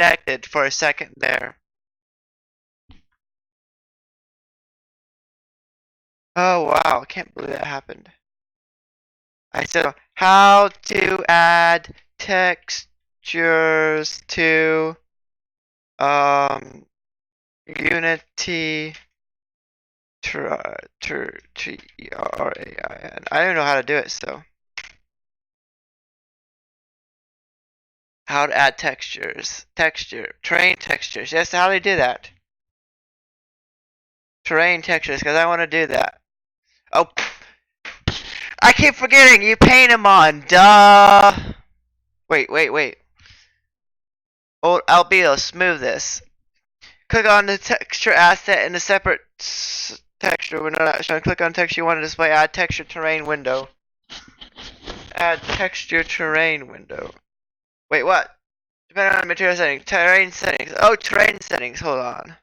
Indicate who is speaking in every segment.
Speaker 1: disconnected for a second there. Oh wow, I can't believe that happened. I said how to add textures to Unity Train. I don't know how to do it, so. How to add textures. Terrain textures. Yes, how do you do that? Terrain textures, because I want to do that. Oh, I keep forgetting, you paint them on, duh! Wait. Old albedo, smooth this. Click on the texture asset in a separate texture window not shown. Click on texture you want to display, add texture terrain window. Add texture terrain window. Wait, what? Depending on material settings, terrain settings. Oh, terrain settings, hold on.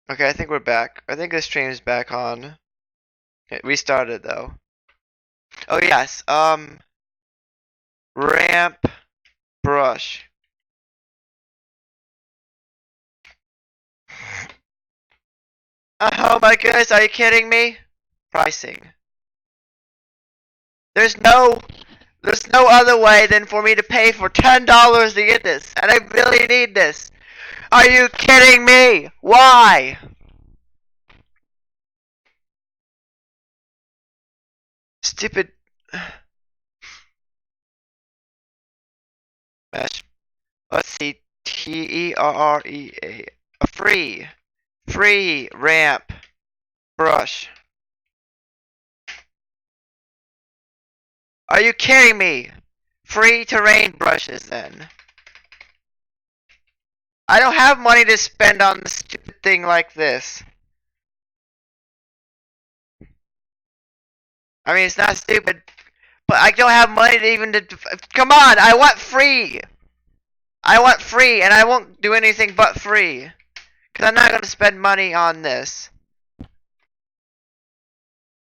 Speaker 1: Okay, I think we're back. I think the stream's back on. Okay, restarted though. Oh yes, ramp brush. Oh my goodness, are you kidding me? Pricing. There's no other way than for me to pay for $10 to get this, and I really need this. Are you kidding me? Why? Stupid. Mesh. Let's see. TERREA. A free ramp brush. Are you kidding me? Free terrain brushes then. I don't have money to spend on a stupid thing like this. I mean, it's not stupid, but I don't have money to even to. Come on, I want free. I want free, and I won't do anything but free. Because I'm not going to spend money on this.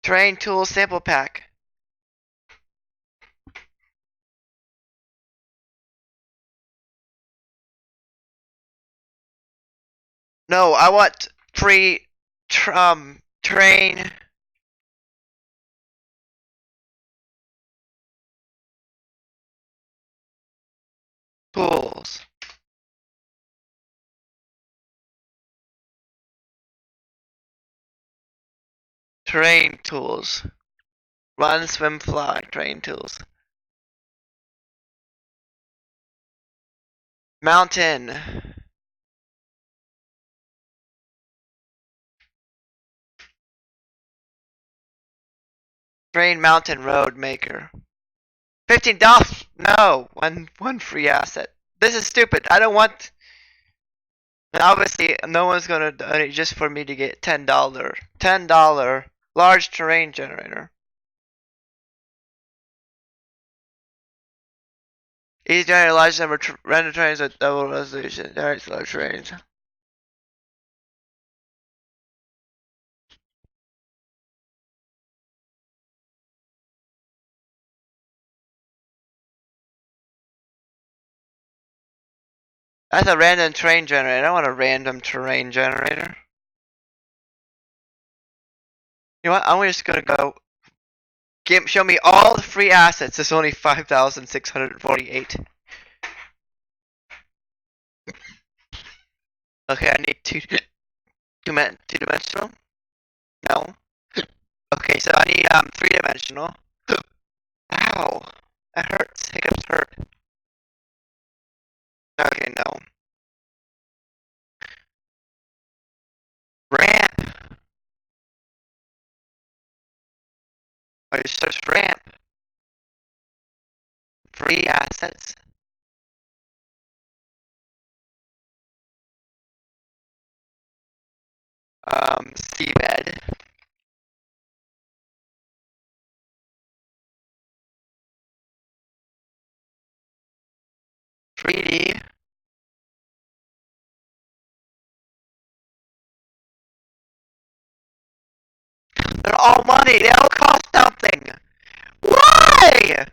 Speaker 1: Terrain Tools Sample Pack. No, I want free terrain. Tools. Terrain Tools. Run, swim, fly. Terrain Tools. Mountain. Terrain Mountain Road Maker. $15. No, one free asset. This is stupid. I don't want. And obviously, no one's gonna donate just for me to get $10. $10 large terrain generator. Each generate a large number of random terrains with double resolution. Generates large terrains. That's a random terrain generator. I don't want a random terrain generator. You know what? I'm just gonna go. Show me all the free assets. It's only 5,648. Okay, I need two-dimensional. No. Okay, so I need three-dimensional. Ow, that hurts. Hiccups hurt. Okay, no. Ramp. I just search ramp. Free assets. Seabed. 3D. They're all money. They all cost something. Why?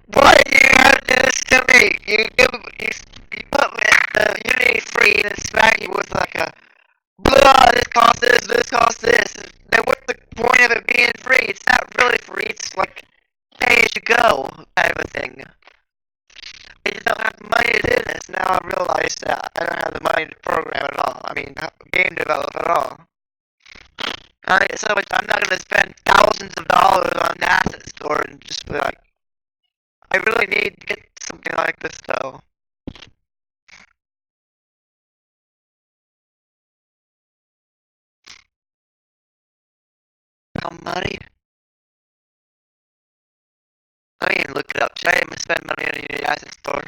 Speaker 1: Why do you have to you put the Unity free and then smack you with like a blah, this costs this. Then what's the point of it being free? It's not really free, it's like pay as you go type of thing. I just don't have the money to do this. Now I realize that I don't have the money to program at all. I mean, game develop at all. So I'm not gonna spend thousands of dollars on an asset store and just be like, I really need to get something like this though. How money? I didn't even look it up. Should I even spend money on any asset store?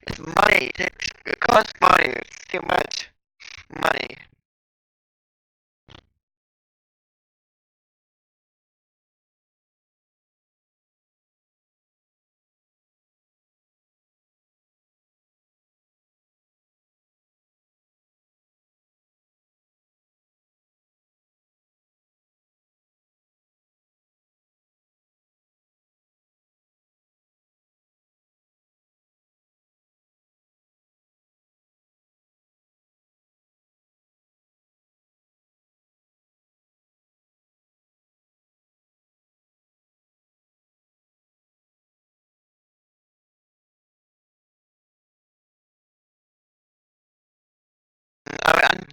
Speaker 1: It's money. It costs money. It's too much money.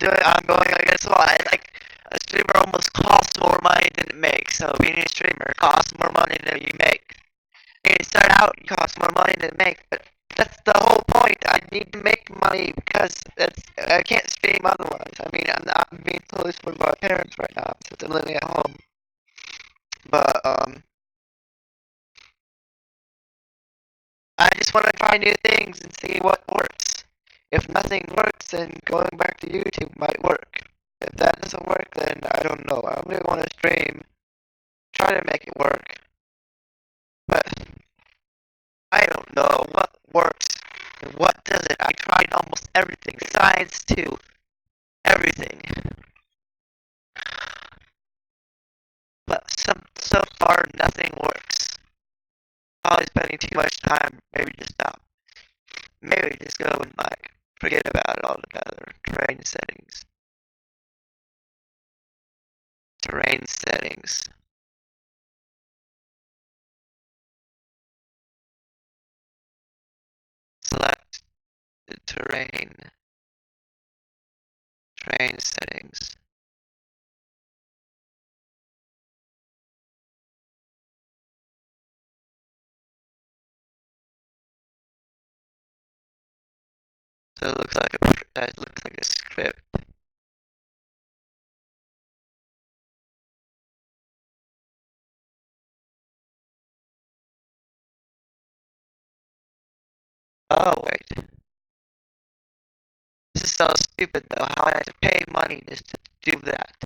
Speaker 1: I'm going, I guess what? Like, a streamer almost costs more money than it makes. So being a streamer costs more money than you make. And you start out, it costs more money than it make, but that's the whole point. I need to make money because I can't stream otherwise. I mean, I'm being totally supported by my parents right now since I'm living at home. But I just want to try new things and see what works. If nothing works, then going back to YouTube might work. If that doesn't work, then I don't know. I really want to stream, try to make it work. But I don't know what works and what doesn't. I tried almost everything. Science too. Everything. But so far nothing works. Probably spending too much time. Maybe just stop. Maybe just go and like forget about it altogether. Terrain settings. Terrain settings. Select the terrain. Terrain settings. So it looks like a script. Oh wait. This is so stupid though, how I have to pay money just to do that.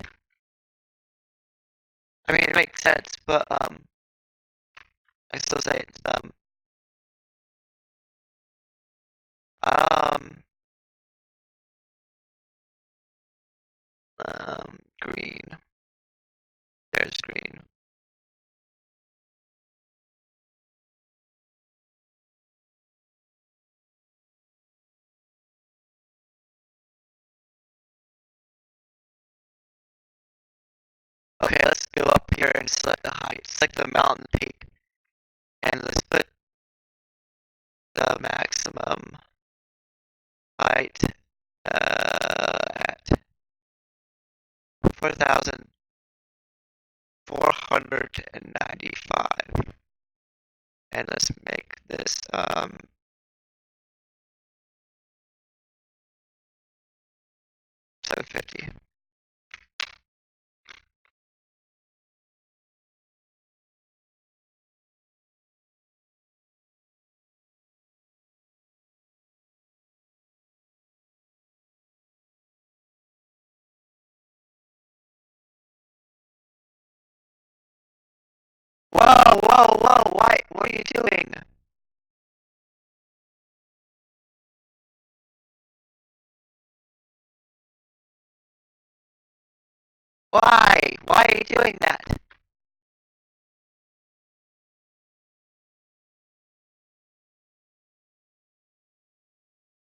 Speaker 1: I mean it makes sense, but I still say it's dumb. Um green. There's green. Okay, let's go up here and select the height. Select the mountain peak. And let's put the maximum height at 4,495. And let's make this 750. Whoa, whoa, whoa, what are you doing? Why? Why are you doing that?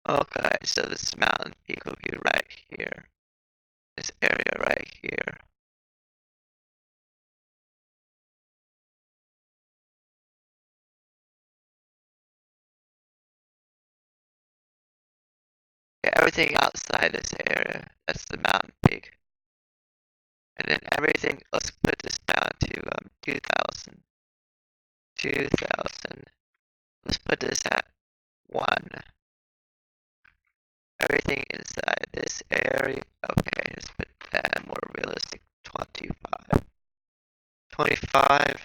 Speaker 1: Okay, so this mountain peak will be right here. This area right here. Yeah, everything outside this area, that's the mountain peak. And then everything, let's put this down to 2000. 2000. Let's put this at 1. Everything inside this area, okay, let's put that more realistic, 25. 25.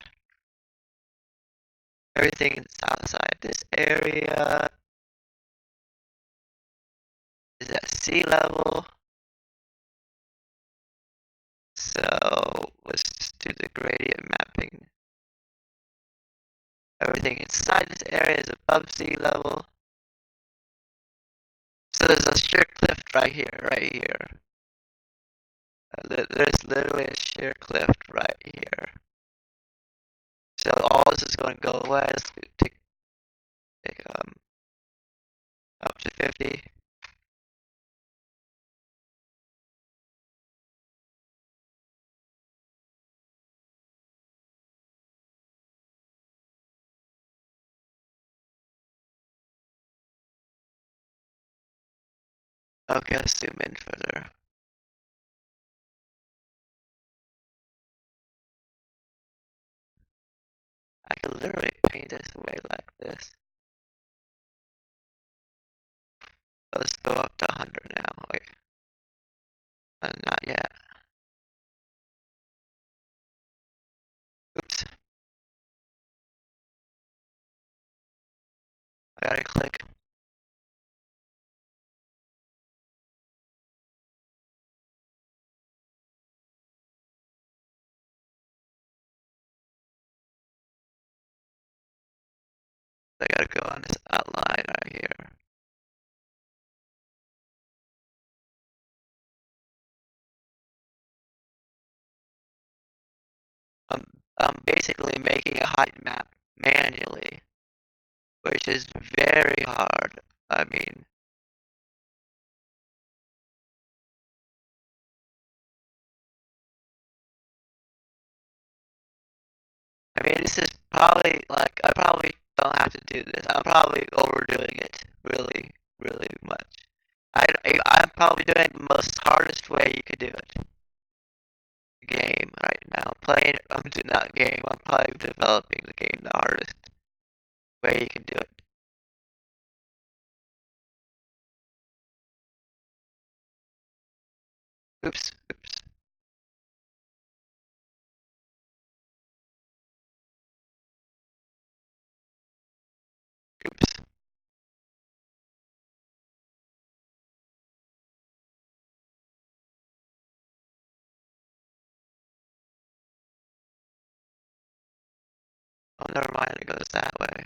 Speaker 1: Everything outside this area is at sea level. So let's just do the gradient mapping. Everything inside this area is above sea level. So there's a sheer cliff right here, right here. There's literally a sheer cliff right here. So all this is going to go away. Let's take up to 50. Okay, let's zoom in further. I could literally paint this away like this. Let's go up to 100 now. Wait. Not yet. Oops. I gotta click. I gotta go on this outline right here. I'm basically making a height map manually, which is very hard. I mean, this is probably like I probably don't have to do this. I'm probably overdoing it really, really much. I'm probably doing the most hardest way you could do it. Game right now, playing. I'm not game. I'm probably developing the game the hardest way you can do it. Oops, oops, oops. Oh, never mind. It goes that way.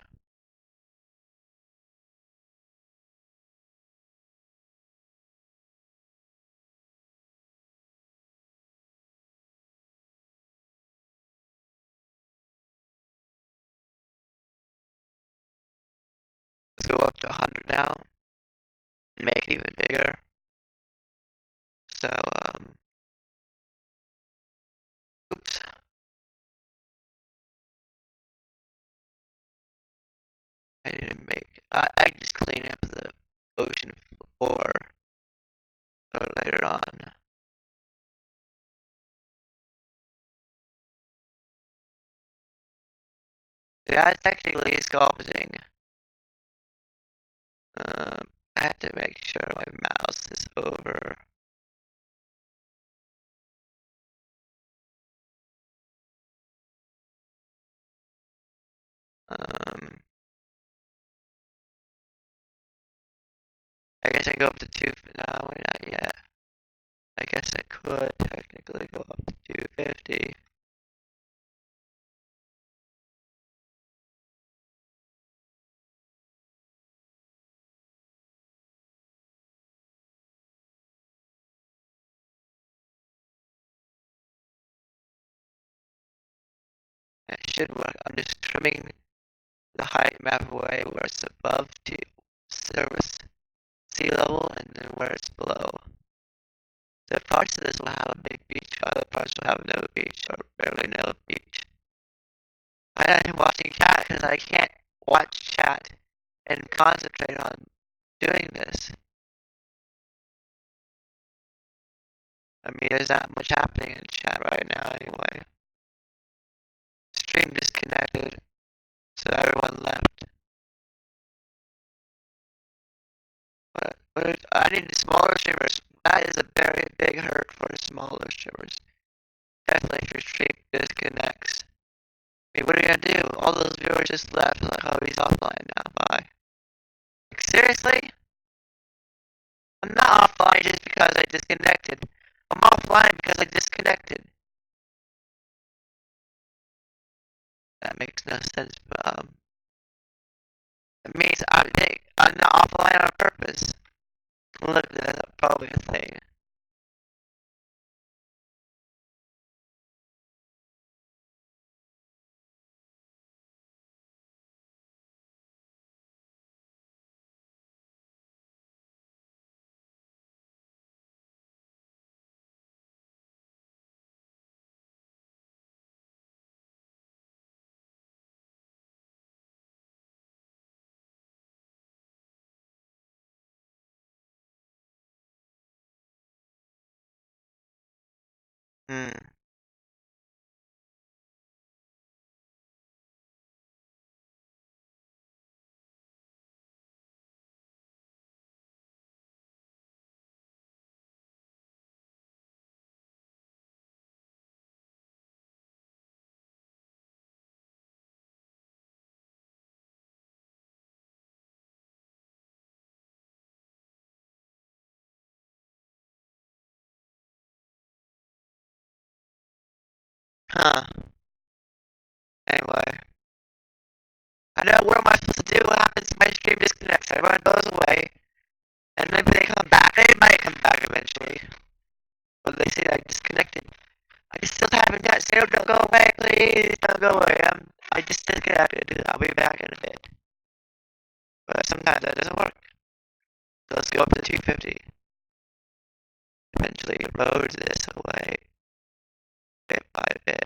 Speaker 1: Let's go up to 100 now and make it even bigger. So, oops. I didn't make. I just clean up the ocean floor later on. Yeah, it's technically sculpting. I have to make sure my mouse is over. Um, I guess I go up to 2. No, not yet. I guess I could technically go up to 250. should work. I'm just trimming the height map away where it's above to surface sea level and then where it's below. So parts of this will have a big beach, other parts will have no beach or barely no beach. I'm not watching chat because I can't watch chat and concentrate on doing this. I mean, there's not much happening in chat right now anyway. Stream disconnected, so everyone left. But I need smaller streamers. That is a very big hurt for smaller streamers. Definitely if your stream disconnects. I mean, what are you gonna do? All those viewers just left, like, oh, he's offline now, bye. Like, seriously? I'm not offline just because I disconnected. I'm offline because I disconnected. That makes no sense, but, it means I'm not offline on purpose. Look, that's probably a thing. Hmm. Huh. Anyway. I know what am I supposed to do? What happens if my stream disconnects? Everyone goes away, and maybe they come back. They might come back eventually. But they say I disconnected. I still haven't got zero. Don't go away, please. Don't go away. I just disconnected. I'll be back in a bit. But sometimes that doesn't work. So let's go up to 250. Eventually load this away bit by bit.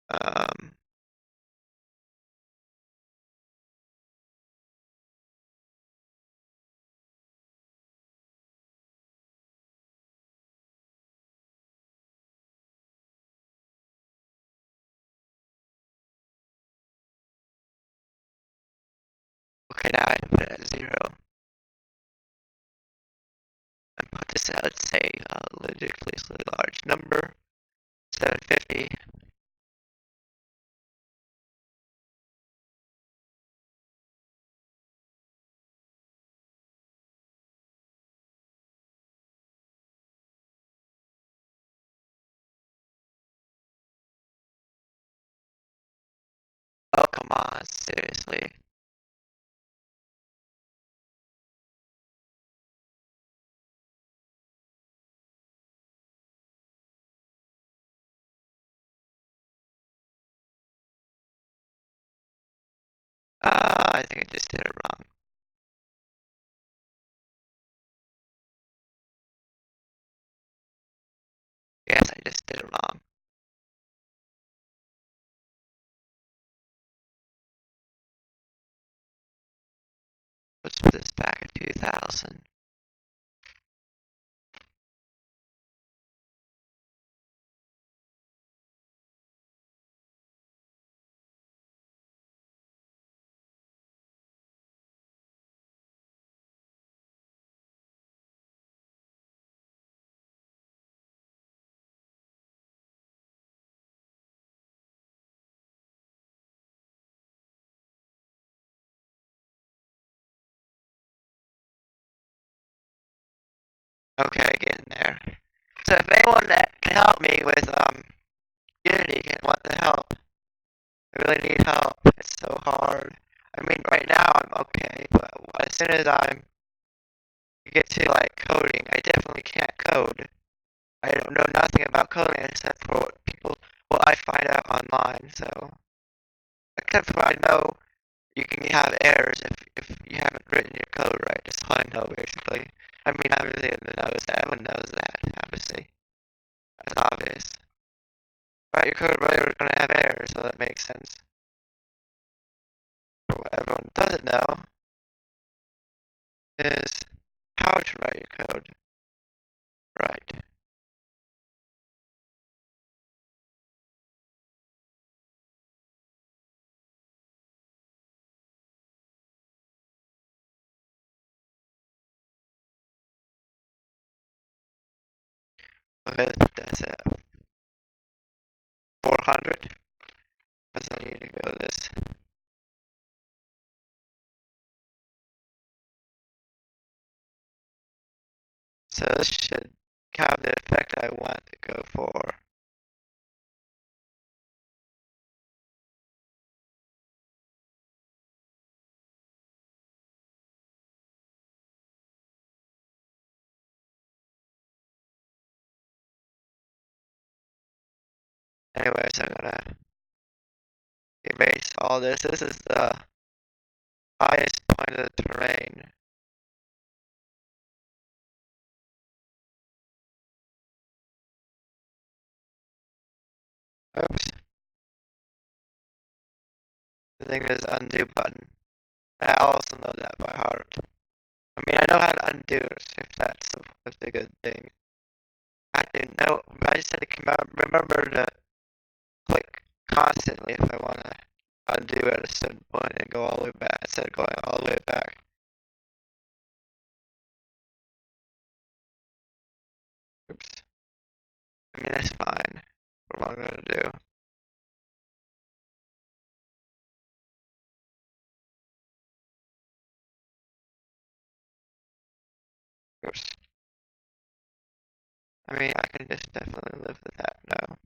Speaker 1: Um, okay, now I can put it at 0. And put this at, let's say, a ridiculously large number. 750. Oh, come on, seriously. I think I just did it wrong. Yes, I just did it wrong. Let's put this back at 2000. Okay, getting there. So if anyone that can help me with Unity can want the help. I really need help. It's so hard. I mean, right now I'm okay, but as soon as I get to like coding, I definitely can't code. I don't know nothing about coding except for what I find out online, so except for I know you can have errors if you haven't written your code right. That's all I know basically. I mean everyone knows that. Everyone knows that, obviously. That's obvious. Write your code right, you're gonna have errors, so that makes sense. But what everyone doesn't know is how to write your code right. Okay, that's it. 400. Because I need to go to this. So this should have the effect I want to go for. Anyways, I'm gonna erase all this. This is the highest point of the terrain. Oops. The thing is undo button. I also know that by heart. I mean, I know how to undo it, if that's a good thing. I didn't know, but I just had to remember to click constantly if I want to undo at a certain point and go all the way back instead of going all the way back. Oops. I mean, that's fine. What am I going to do? Oops. I mean, I can just definitely live with that now.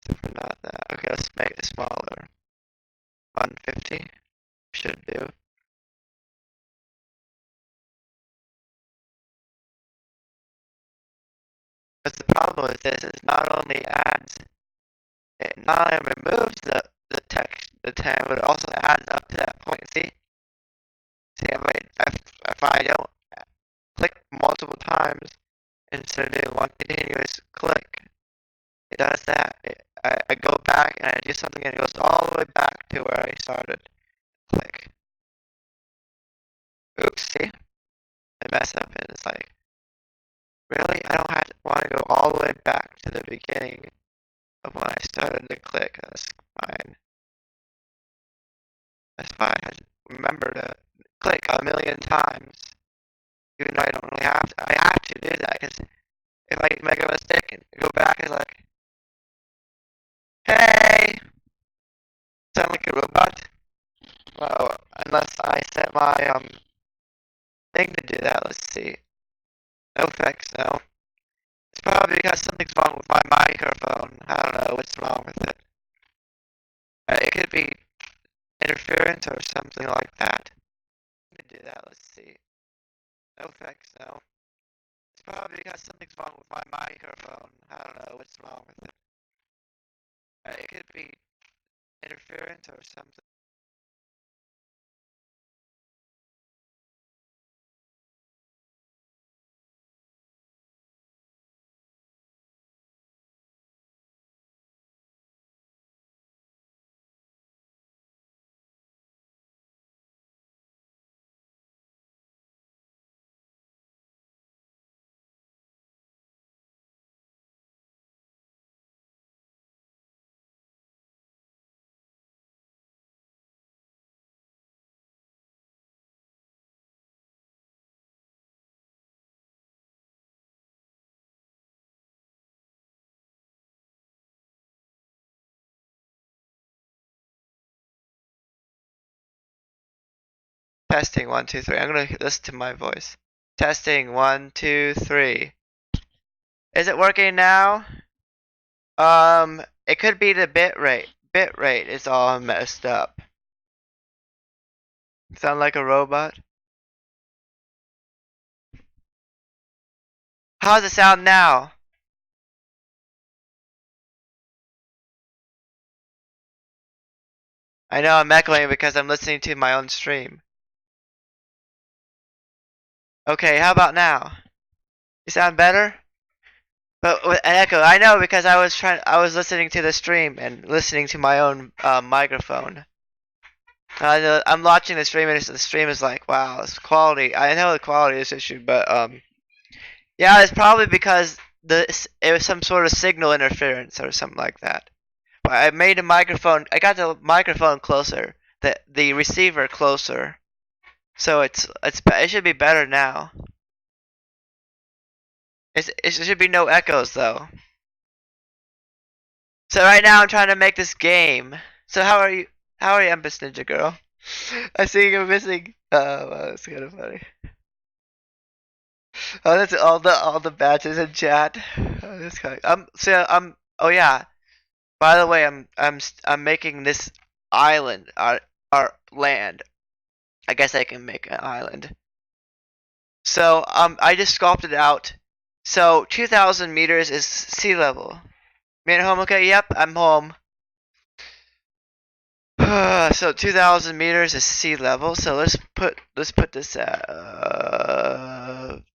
Speaker 1: Except for not that. Okay, let's make it smaller. 150 should do. Because the problem with this is not only adds, it not only removes the text, the tab, but it also adds up to that point. See, if I don't click multiple times instead of doing one continuous click, it does that. I go back and I do something and it goes all the way back to where I started. Click. Oops, see? I mess up and it's like, really? I don't want to go all the way back to the beginning of when I started to click. That's fine. That's fine. I remember to click a million times. Even though I don't really have to. I have to do that because if I make a mistake and go back, it's like, hey! Sound like a robot? Well, unless I set my thing to do that. Let's see. No effects, no. It's probably because something's wrong with my microphone. I don't know what's wrong with it. It could be interference or something like that. Let me do that. Let's see. No effects, no. It's probably because something's wrong with my microphone. I don't know what's wrong with it. It could be interference or something. Testing 1, 2, 3. I'm gonna listen to my voice. Testing 1, 2, 3. Is it working now? It could be the bit rate. Bit rate is all messed up. Sound like a robot? How does it sound now? I know I'm echoing because I'm listening to my own stream. Okay, how about now? You sound better? But with an echo, I know because I was listening to the stream and listening to my own microphone. I'm watching the stream and the stream is like, wow, it's quality. I know the quality is issue, but yeah, it's probably because it was some sort of signal interference or something like that. But I made a microphone. I got the microphone closer, the receiver closer, so it should be better now. It should be no echoes though. So right now I'm trying to make this game. So how are you? How are you, Empress Ninja Girl? I see you're missing. Oh, wow, that's kind of funny. Oh, that's all the badges in chat. Oh, that's kind of, oh yeah. By the way, I'm making this island, our land. I guess I can make an island. So I just sculpted out. So 2,000 meters is sea level. Man, home okay? Yep, I'm home. So 2,000 meters is sea level. So let's put this at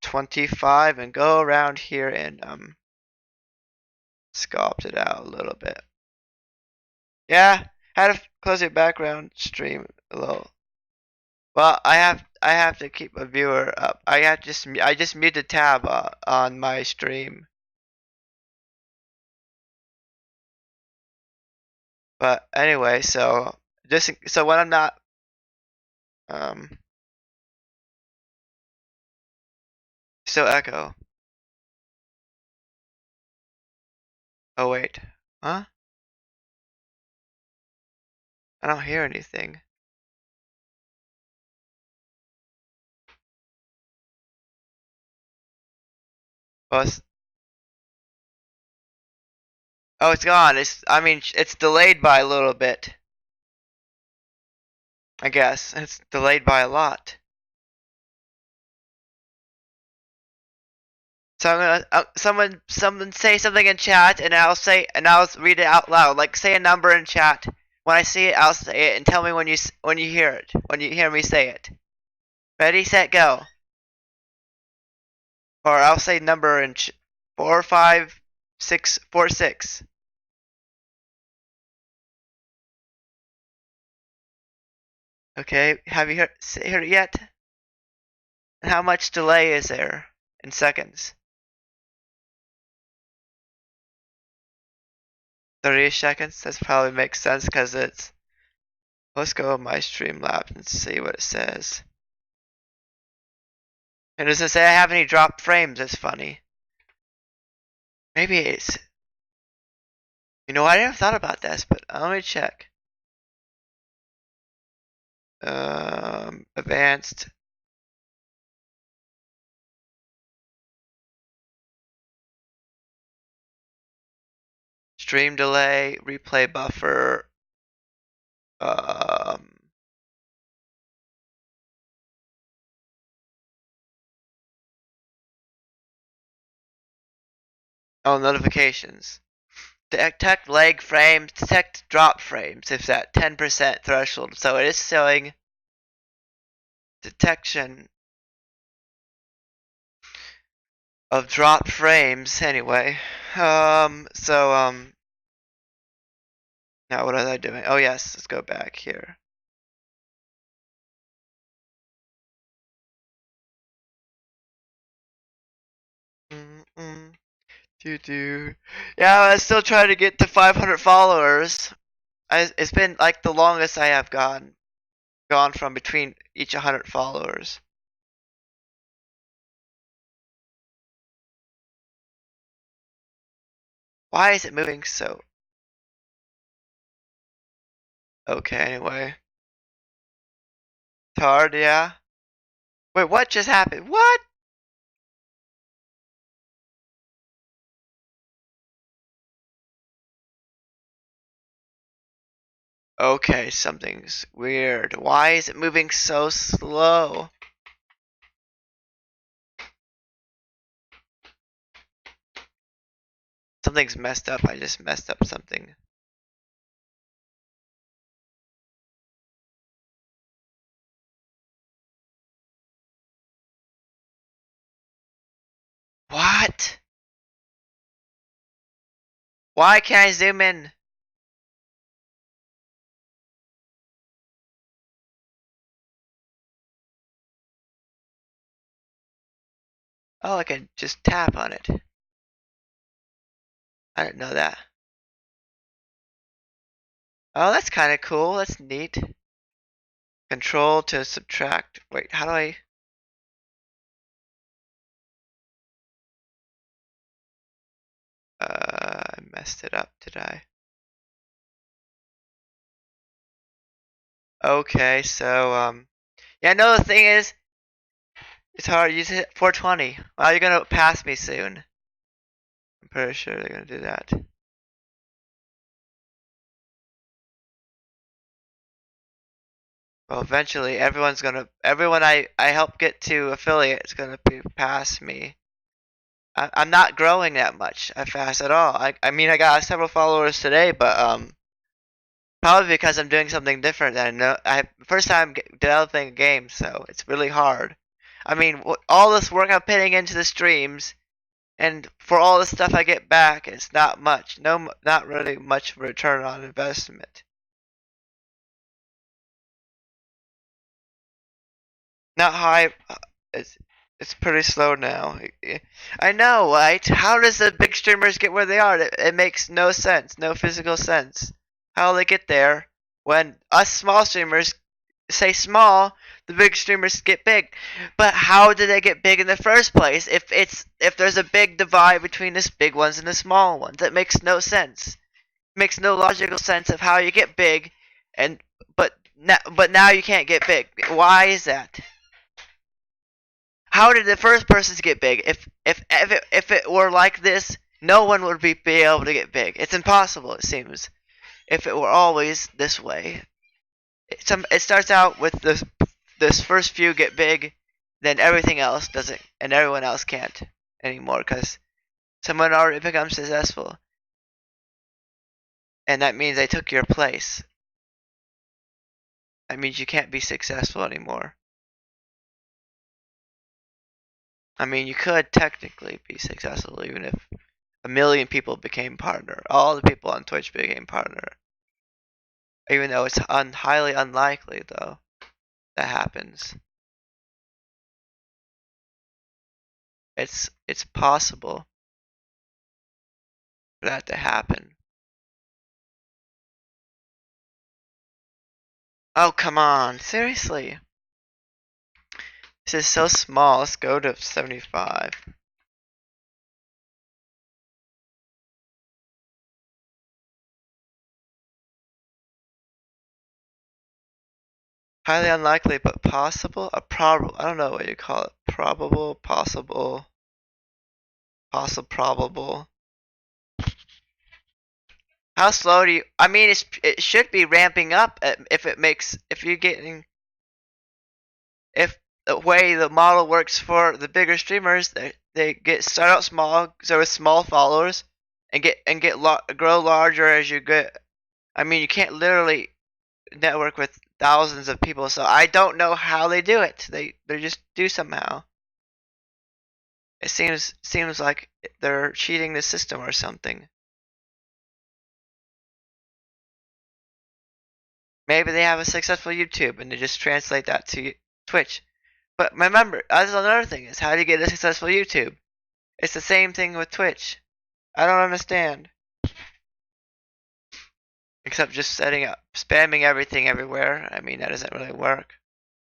Speaker 1: 25 and go around here and sculpt it out a little bit. Yeah, had to close your background stream a little. Well, I have to keep a viewer up. I just muted tab on my stream. But anyway, so when I'm not um still echo. Oh wait. Huh? I don't hear anything. Oh, it's gone. I mean it's delayed by a little bit. I guess. It's delayed by a lot. So I'm gonna someone say something in chat and I'll read it out loud. Like say a number in chat. When I see it, I'll say it and tell me when you hear it. When you hear me say it. Ready, set, go. Or I'll say number in 45646. Okay, have you heard it yet? And how much delay is there in seconds? 30 seconds? That probably makes sense because it's. Let's go to my Streamlabs and see what it says. And does it say I have any dropped frames? That's funny. Maybe it's. You know, I never thought about this, but let me check. Advanced. Stream delay, replay buffer. Um, oh, notifications. Detect lag frames, detect drop frames if that 10% threshold. So it is showing detection of drop frames anyway. Now what was I doing? Oh yes, let's go back here. Yeah, I still trying to get to 500 followers. It's been like the longest I have gone from between each 100 followers. Why is it moving so? Okay, anyway. It's hard, yeah. Wait, what just happened? What? Okay, something's weird. Why is it moving so slow? Something's messed up. I just messed up something. What? Why can't I zoom in? Oh, I can just tap on it. I didn't know that. Oh, that's kind of cool. That's neat. Control to subtract. Wait, how do I? I messed it up, did I? Okay, so, yeah, no, the thing is, it's hard. You hit 420. Well, you're gonna pass me soon. I'm pretty sure they're gonna do that. Well, eventually, everyone I help get to affiliate is gonna be past me. I'm not growing that much fast at all. I mean, I got several followers today, but, probably because I'm doing something different than I know. First time developing a game, so it's really hard. I mean, all this work I'm putting into the streams, and for all the stuff I get back, it's not much. No, not really much return on investment. Not high. It's it's pretty slow now. I know, right? How does the big streamers get where they are? It makes no sense, no physical sense. How will they get there when us small streamers say small, the big streamers get big? But how did they get big in the first place? If there's a big divide between the big ones and the small ones, that makes no sense. It makes no logical sense of how you get big, and but now you can't get big. Why is that? How did the first persons get big? If it were like this, no one would be able to get big. It's impossible, it seems. If it were always this way, it starts out with this first few get big, then everything else doesn't, and everyone else can't anymore because someone already becomes successful, and that means they took your place. That means you can't be successful anymore. I mean, you could technically be successful even if a million people became partner. All the people on Twitch became partner. Even though it's highly unlikely, though, that happens. It's possible for that to happen. Oh, come on. Seriously. This is so small. Let's go to 75. Highly unlikely, but possible? A probable. I don't know what you call it. Probable, possible, probable. How slow do you? I mean, it should be ramping up if you're getting if the way the model works for the bigger streamers, they start out small, so with small followers, and grow larger as you get. I mean, you can't literally network with thousands of people, so I don't know how they do it. They just do somehow. It seems like they're cheating the system or something. Maybe they have a successful YouTube and they just translate that to Twitch. But remember, that's another thing is how do you get a successful YouTube? It's the same thing with Twitch. I don't understand. Except just setting up, spamming everything everywhere. I mean, that doesn't really work.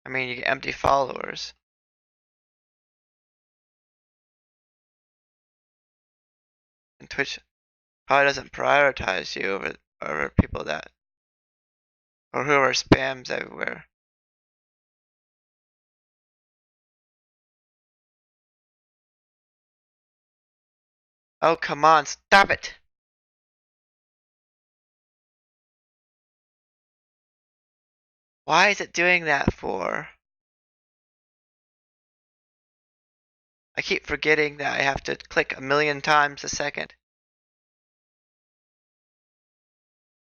Speaker 1: I mean, you get empty followers. And Twitch probably doesn't prioritize you over people that, or who are spams everywhere. Oh, come on, stop it! Why is it doing that for? I keep forgetting that I have to click a million times a second.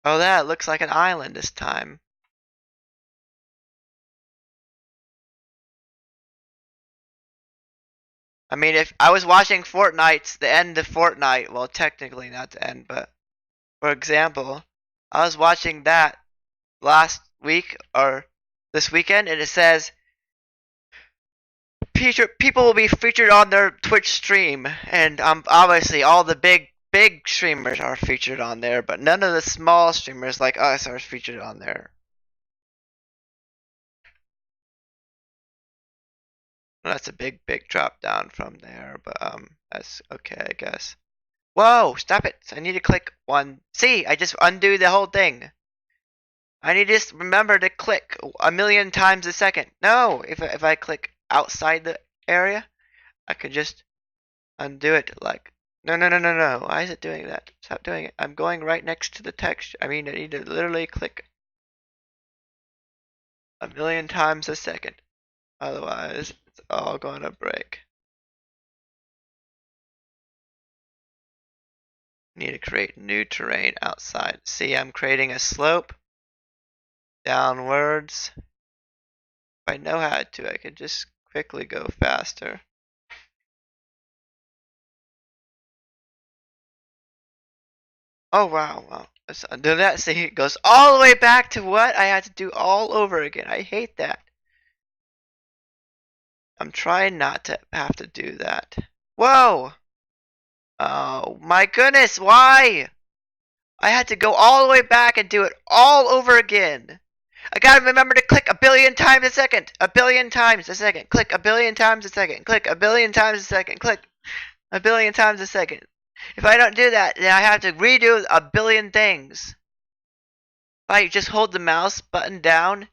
Speaker 1: Oh, that looks like an island this time. I mean, if I was watching Fortnite's the end of Fortnite, well, technically not the end, but for example, I was watching that last week or this weekend, and it says people will be featured on their Twitch stream, and obviously all the big streamers are featured on there, but none of the small streamers like us are featured on there. That's a big drop down from there, but that's okay, I guess. Whoa, stop it! I need to click one. See, I just undo the whole thing. I need to just remember to click a million times a second. No, if I click outside the area, I could just undo it. Like, no. Why is it doing that? Stop doing it. I'm going right next to the text. I mean, I need to literally click a million times a second. Otherwise, it's all gonna break. Need to create new terrain outside. See, I'm creating a slope downwards. If I know how to, I could just quickly go faster. Oh wow. Let's undo that. See, it goes all the way back to what I had to do all over again. I hate that. I'm trying not to have to do that. Whoa! Oh my goodness, why? I had to go all the way back and do it all over again. I gotta remember to click a billion times a second. A billion times a second. Click a billion times a second. Click a billion times a second. Click a billion times a second. If I don't do that, then I have to redo a billion things. If I just hold the mouse button down,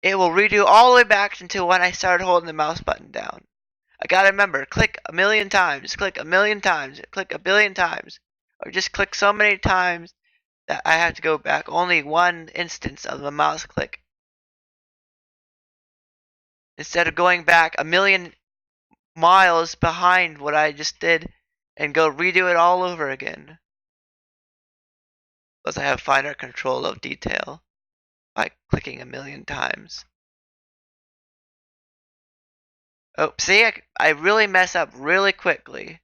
Speaker 1: it will redo all the way back until when I started holding the mouse button down. I gotta remember, click a million times, click a million times, click a billion times, or just click so many times that I have to go back only one instance of the mouse click. Instead of going back a million miles behind what I just did and go redo it all over again. Plus I have finer control of detail by clicking a million times. Oh, see, I really mess up really quickly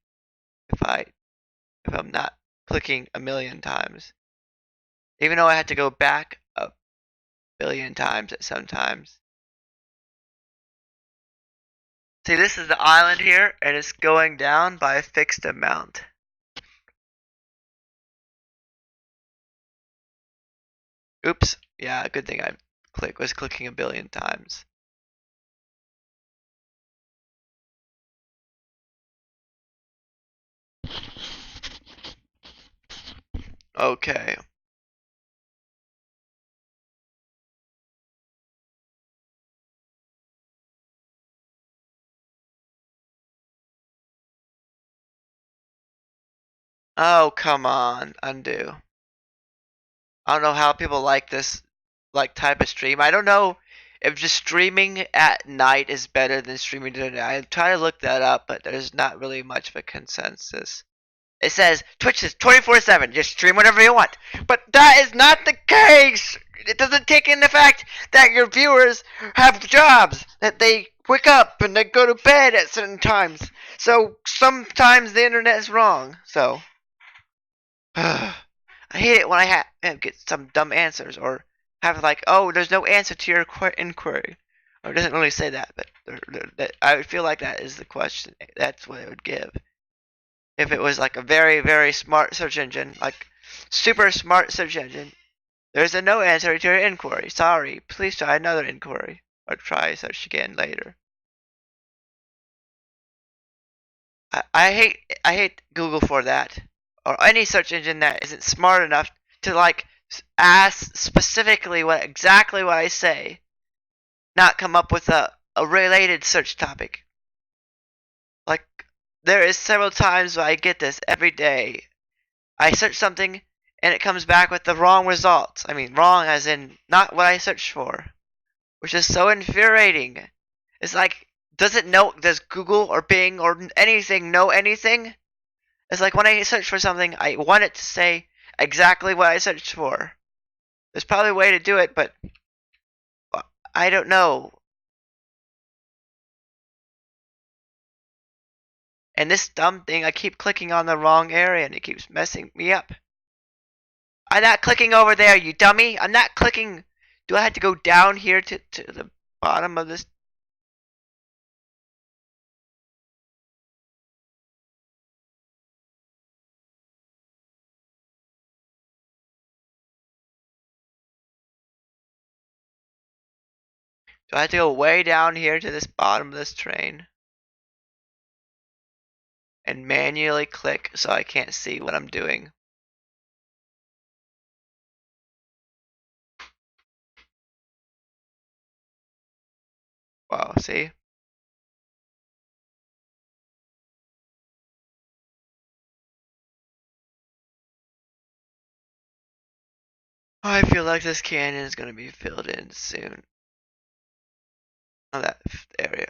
Speaker 1: if I'm not clicking a million times. Even though I had to go back a billion times at sometimes. See, this is the island here, and it's going down by a fixed amount. Oops. Yeah, good thing I was clicking a billion times. Okay. Oh, come on. Undo. I don't know how people like this type of stream. I don't know if just streaming at night is better than streaming during the day. I try to look that up, but there's not really much of a consensus. It says Twitch is 24/7. Just stream whenever you want. But that is not the case. It doesn't take in the fact that your viewers have jobs, that they wake up and they go to bed at certain times. So sometimes the internet is wrong. So I hate it when I get some dumb answers or have like, oh, there's no answer to your inquiry. Or it doesn't really say that, but I would feel like that is the question. That's what it would give. If it was like a very smart search engine, like super smart search engine, there's a no answer to your inquiry. Sorry, please try another inquiry or try search again later. I hate Google for that, or any search engine that isn't smart enough to like ask specifically exactly what I say, not come up with a related search topic. Like there is several times where I get this every day. I search something and it comes back with the wrong results. I mean, wrong as in not what I searched for, which is so infuriating. It's like, does Google or Bing or anything know anything? It's like when I search for something, I want it to say exactly what I searched for. There's probably a way to do it, but I don't know. And this dumb thing, I keep clicking on the wrong area and it keeps messing me up. I'm not clicking over there, you dummy. I'm not clicking. Do I have to go down here to the bottom of this? Do I have to go way down here to this bottom of this train? And manually click so I can't see what I'm doing. Wow, see? I feel like this canyon is going to be filled in soon. Oh, that area.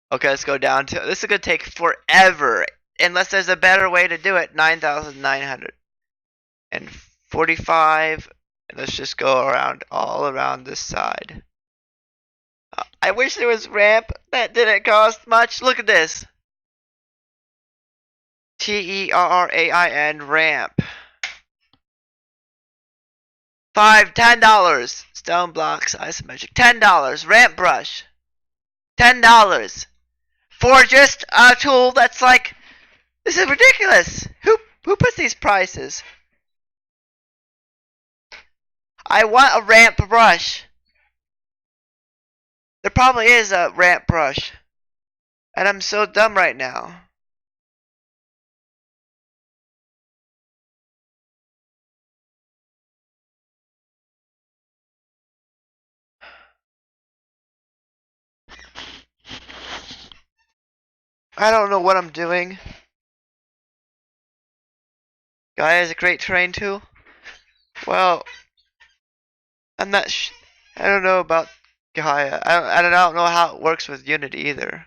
Speaker 1: Okay, let's go down to. This is going to take forever. Unless there's a better way to do it. 9,945. And let's just go around all around this side. I wish there was ramp that didn't cost much. Look at this. TERRAIN ramp. $10. Stone blocks, isometric. $10. Ramp brush. $10. For just a tool that's like, this is ridiculous. Who puts these prices? I want a ramp brush. There probably is a ramp brush. And I'm so dumb right now. I don't know what I'm doing. Gaia is a great terrain tool. Well, I'm not. I don't know about Gaia. I don't know how it works with Unity either.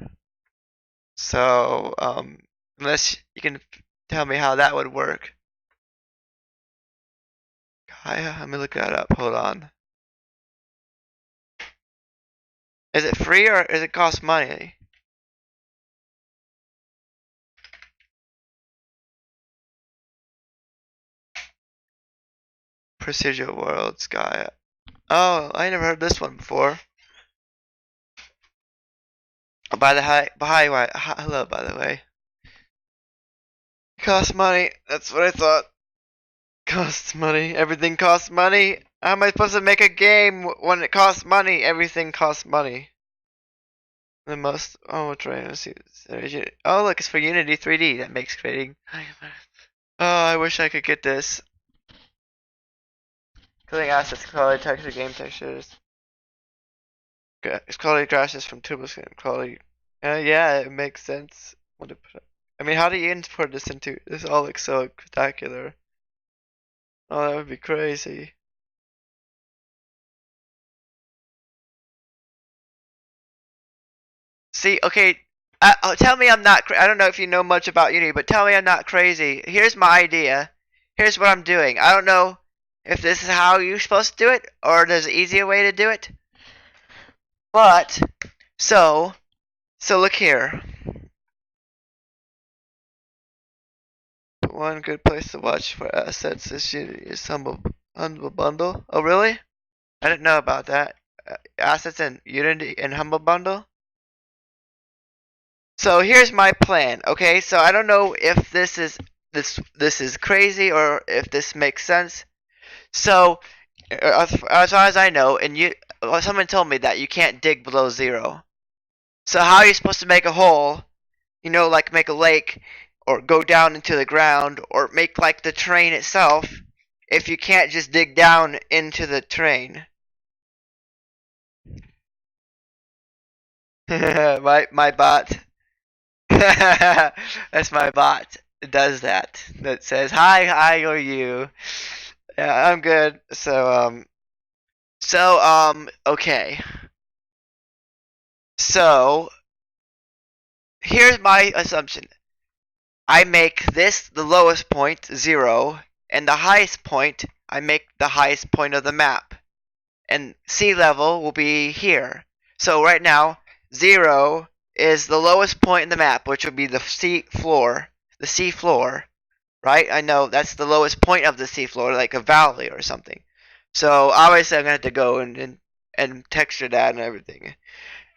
Speaker 1: So, unless you can tell me how that would work. Gaia, let me look that up. Hold on. Is it free or does it cost money? Procedural Worlds, Gaia. Oh, I never heard this one before. By the hello, by the way. It costs money. That's what I thought. Costs money. Everything costs money. How am I supposed to make a game when it costs money? Everything costs money. The most. Oh, trying to see. Oh, look, it's for Unity 3D. That makes creating. Oh, I wish I could get this. Coding assets, quality texture, game textures. It's quality crashes from Turbos quality. Yeah, it makes sense. I mean, how do you import this into? This all looks so spectacular. Oh, that would be crazy. See, okay, tell me I'm not. I don't know if you know much about Unity, but tell me I'm not crazy. Here's my idea. Here's what I'm doing. I don't know if this is how you're supposed to do it, or there's an easier way to do it. But so look here. One good place to watch for assets is Humble Bundle. Oh, really? I didn't know about that. Assets in Unity and Humble Bundle. So here's my plan. Okay, so I don't know if this is crazy or if this makes sense. So as far as I know, and someone told me that you can't dig below 0. So how are you supposed to make a hole? You know, like make a lake, or go down into the ground, or make like the train itself, if you can't just dig down into the train. my bot. That's my bot. It does that. That says, "Hi, how are you?" Yeah, I'm good. Okay. So, here's my assumption. I make this the lowest point, 0, and the highest point, I make the highest point of the map. and sea level will be here. So right now, 0 is the lowest point in the map, which would be the sea floor. The sea floor, right? I know that's the lowest point of the sea floor, like a valley or something. So obviously I'm gonna have to go and texture that and everything.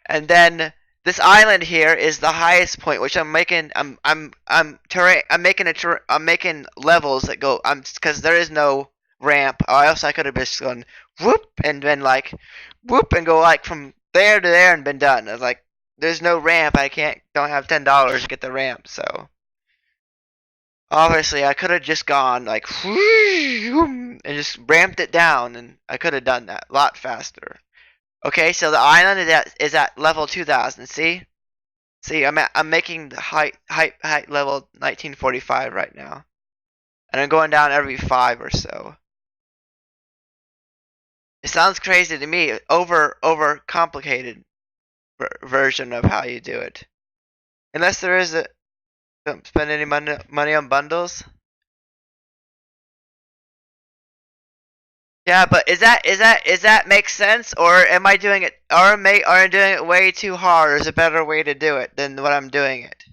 Speaker 1: And then this island here is the highest point, which I'm making. I'm making levels that go. Because there is no ramp. Or else I could have just gone whoop and been like whoop and go like from there to there and been done. I was like, there's no ramp. Don't have $10 to get the ramp. So obviously I could have just gone like and just ramped it down, and I could have done that a lot faster. Okay, so the island is at level 2000. See, I'm making the height level 1945 right now, and I'm going down every 5 or so. It sounds crazy to me. Over complicated version of how you do it. Unless there is a don't spend any money on bundles. Yeah, but is that make sense, or am I doing it, or am I doing it way too hard? Or is a better way to do it than what I'm doing it?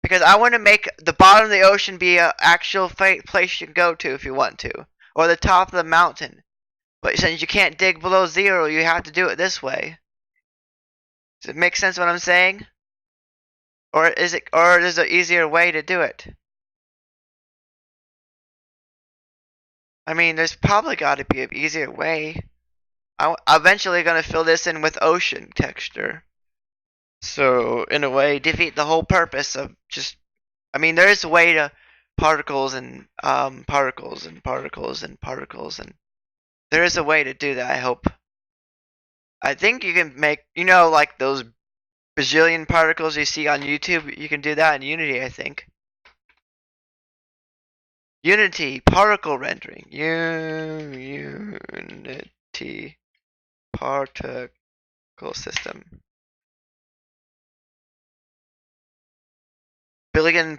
Speaker 1: Because I want to make the bottom of the ocean be an actual place you can go to if you want to, or the top of the mountain. But since you can't dig below 0, you have to do it this way. Does it make sense what I'm saying? Or is there an easier way to do it? I mean, there's probably got to be an easier way. I'm eventually going to fill this in with ocean texture. So, in a way, defeat the whole purpose of just. I mean, there is a way to particles and particles and particles and particles, and there is a way to do that, I hope. I think you can make, like those bajillion particles you see on YouTube, you can do that in Unity, I think. Unity particle rendering. Unity particle system. Billion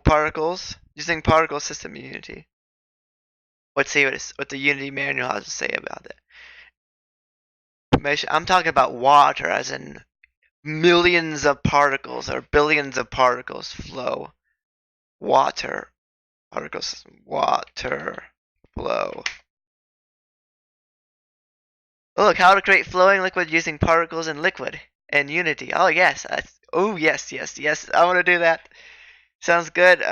Speaker 1: particles using particle system in Unity. Let's see what the Unity manual has to say about it. I'm talking about water, as in millions of particles or billions of particles flow. Water. Particle system. Water flow. Oh, look, how to create flowing liquid using particles in liquid and Unity. Oh yes, yes. I want to do that. Sounds good.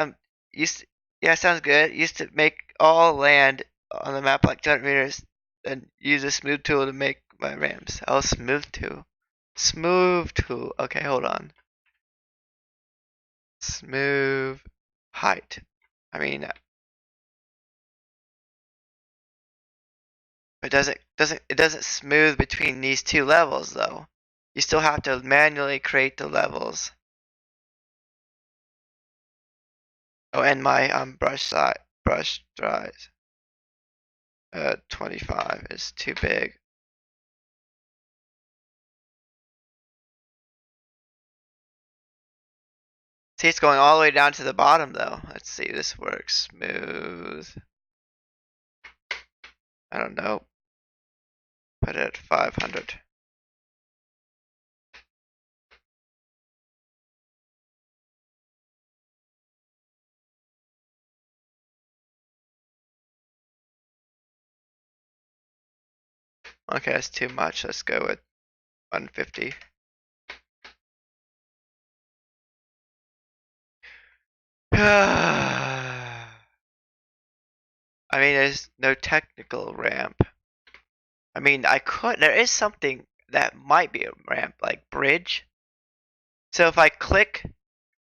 Speaker 1: Sounds good. Used to make all land on the map like 200 meters, and use a smooth tool to make my ramps. Oh, smooth tool. Smooth tool. Okay, hold on. Smooth height. I mean, it doesn't smooth between these two levels though. You still have to manually create the levels. Oh, and my brush size 25 is too big. See, it's going all the way down to the bottom though. Let's see if this works. Smooth. I don't know. Put it at 500. Okay, that's too much. Let's go with 150. I mean, there's no technical ramp. I mean, there is something that might be a ramp, like bridge. So if I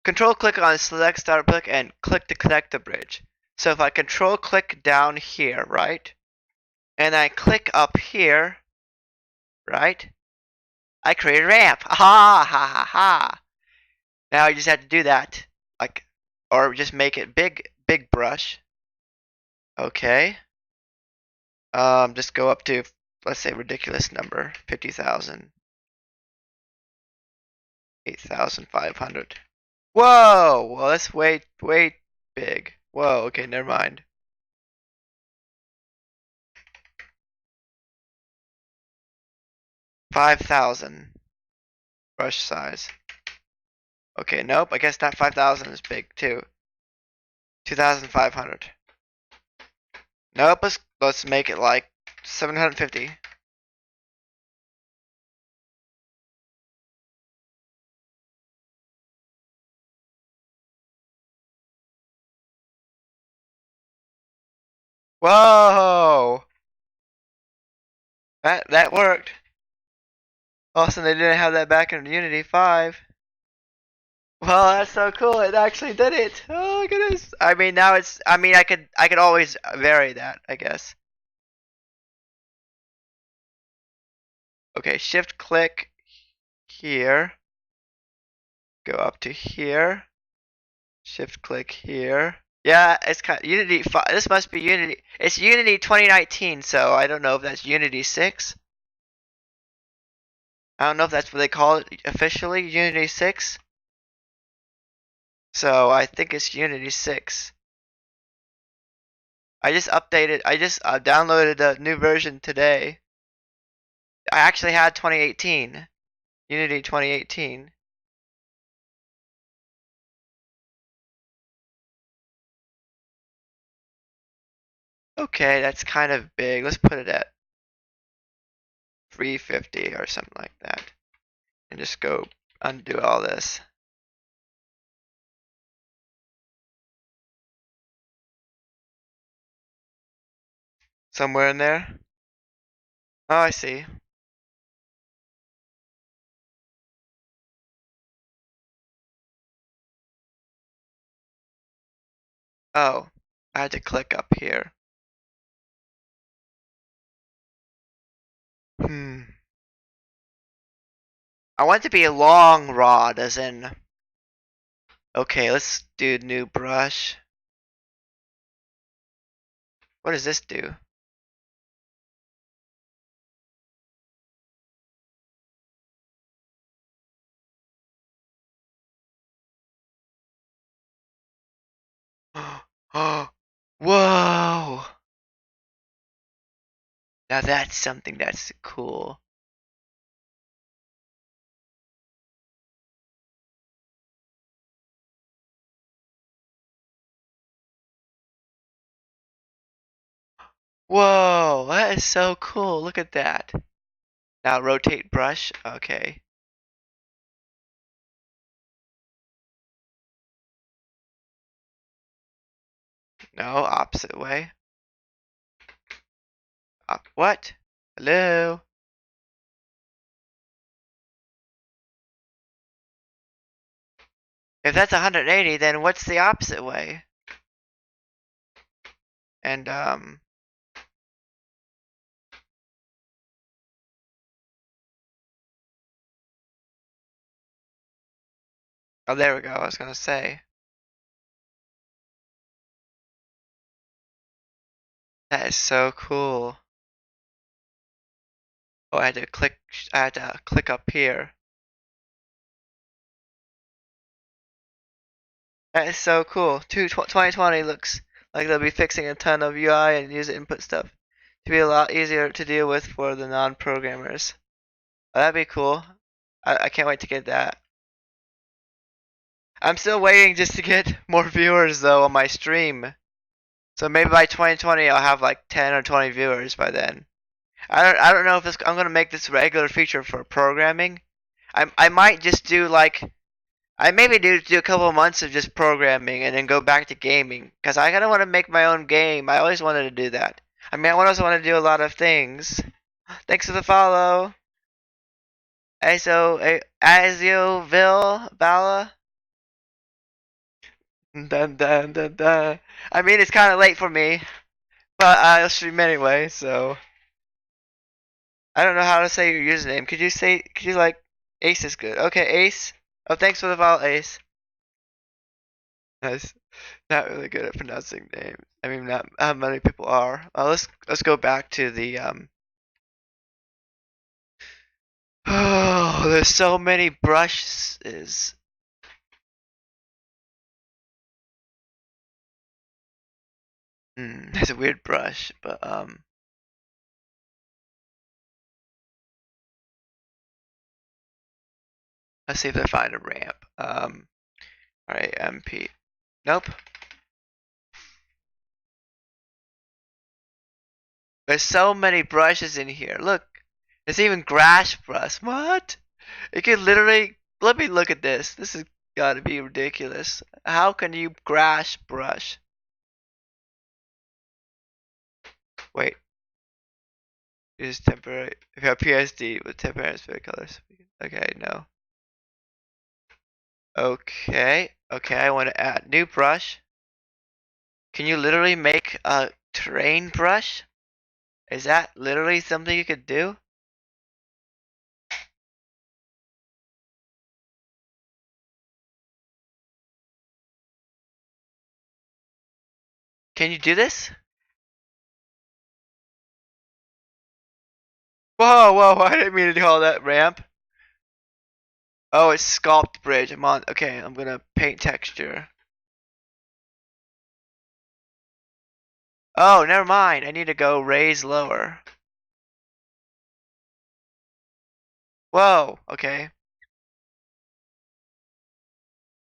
Speaker 1: control click on select start click and click to connect the bridge. So if I control click down here, right? And I click up here, right? I create a ramp. Ha ha ha ha. Now I just have to do that. Or just make it big brush. Okay. Just go up to, let's say, ridiculous number, 50,000. 8,500. Whoa! Well, that's way big. Whoa, okay, never mind. 5,000 brush size. Okay, nope. I guess that 5,000 is big too. 2,500. Nope. Let's make it like 750. Whoa! That worked. Also, they didn't have that back in Unity 5. Well, that's so cool. It actually did it. Oh my goodness. I mean, now it's. I mean, I could always vary that, I guess. Okay, shift click here. Go up to here. Shift click here. Yeah, it's kind of Unity 5. This must be Unity. It's Unity 2019, so I don't know if that's Unity 6. I don't know if that's what they call it officially, Unity 6. So I think it's Unity 6. I just downloaded the new version today. I actually had 2018. Unity 2018. Okay, that's kind of big. Let's put it at 350 or something like that. And just go undo all this. Somewhere in there? Oh, I see. Oh, I had to click up here. I want it to be a long rod, as in. Okay, let's do new brush. What does this do? Oh, whoa! Now that's something that's cool. Whoa, that is so cool. Look at that. Now rotate brush. Okay. No, opposite way. What? Hello? If that's 180, then what's the opposite way? And, oh, there we go. I was gonna say. That is so cool. Oh, I had to click up here. That is so cool. 2020 looks like they'll be fixing a ton of UI and user input stuff to be a lot easier to deal with for the non-programmers. Oh, that'd be cool. I can't wait to get that. I'm still waiting just to get more viewers though on my stream. So maybe by 2020 I'll have like 10 or 20 viewers by then. I don't know if I'm gonna make this a regular feature for programming. I might just do like I maybe do a couple of months of just programming and then go back to gaming because I kind of want to make my own game. I always wanted to do that. I mean, I also want to do a lot of things. Thanks for the follow. Azioville Bala. Dun, dun, dun, dun. I mean, it's kind of late for me, but I'll stream anyway. So I don't know how to say your username. Could you like Ace is good. Okay, Ace. Oh, thanks for the follow, Ace. Nice. Not really good at pronouncing names. I mean, not how many people are. Let's go back to the Oh, there's so many brushes. It's a weird brush, but Let's see if I find a ramp. Alright, MP. Nope. There's so many brushes in here. Look, there's even grass brush. What? You can literally. Let me look at this. This has got to be ridiculous. How can you grass brush? Wait. Use temporary. If you have PSD with temporary spirit colors. Okay, no. Okay. Okay, I want to add new brush. Can you literally make a terrain brush? Is that literally something you could do? Can you do this? Whoa, whoa, I didn't mean to call that ramp. Oh, it's sculpt bridge. I'm on. Okay, I'm gonna paint texture. Oh, never mind. I need to go raise lower. Whoa, okay.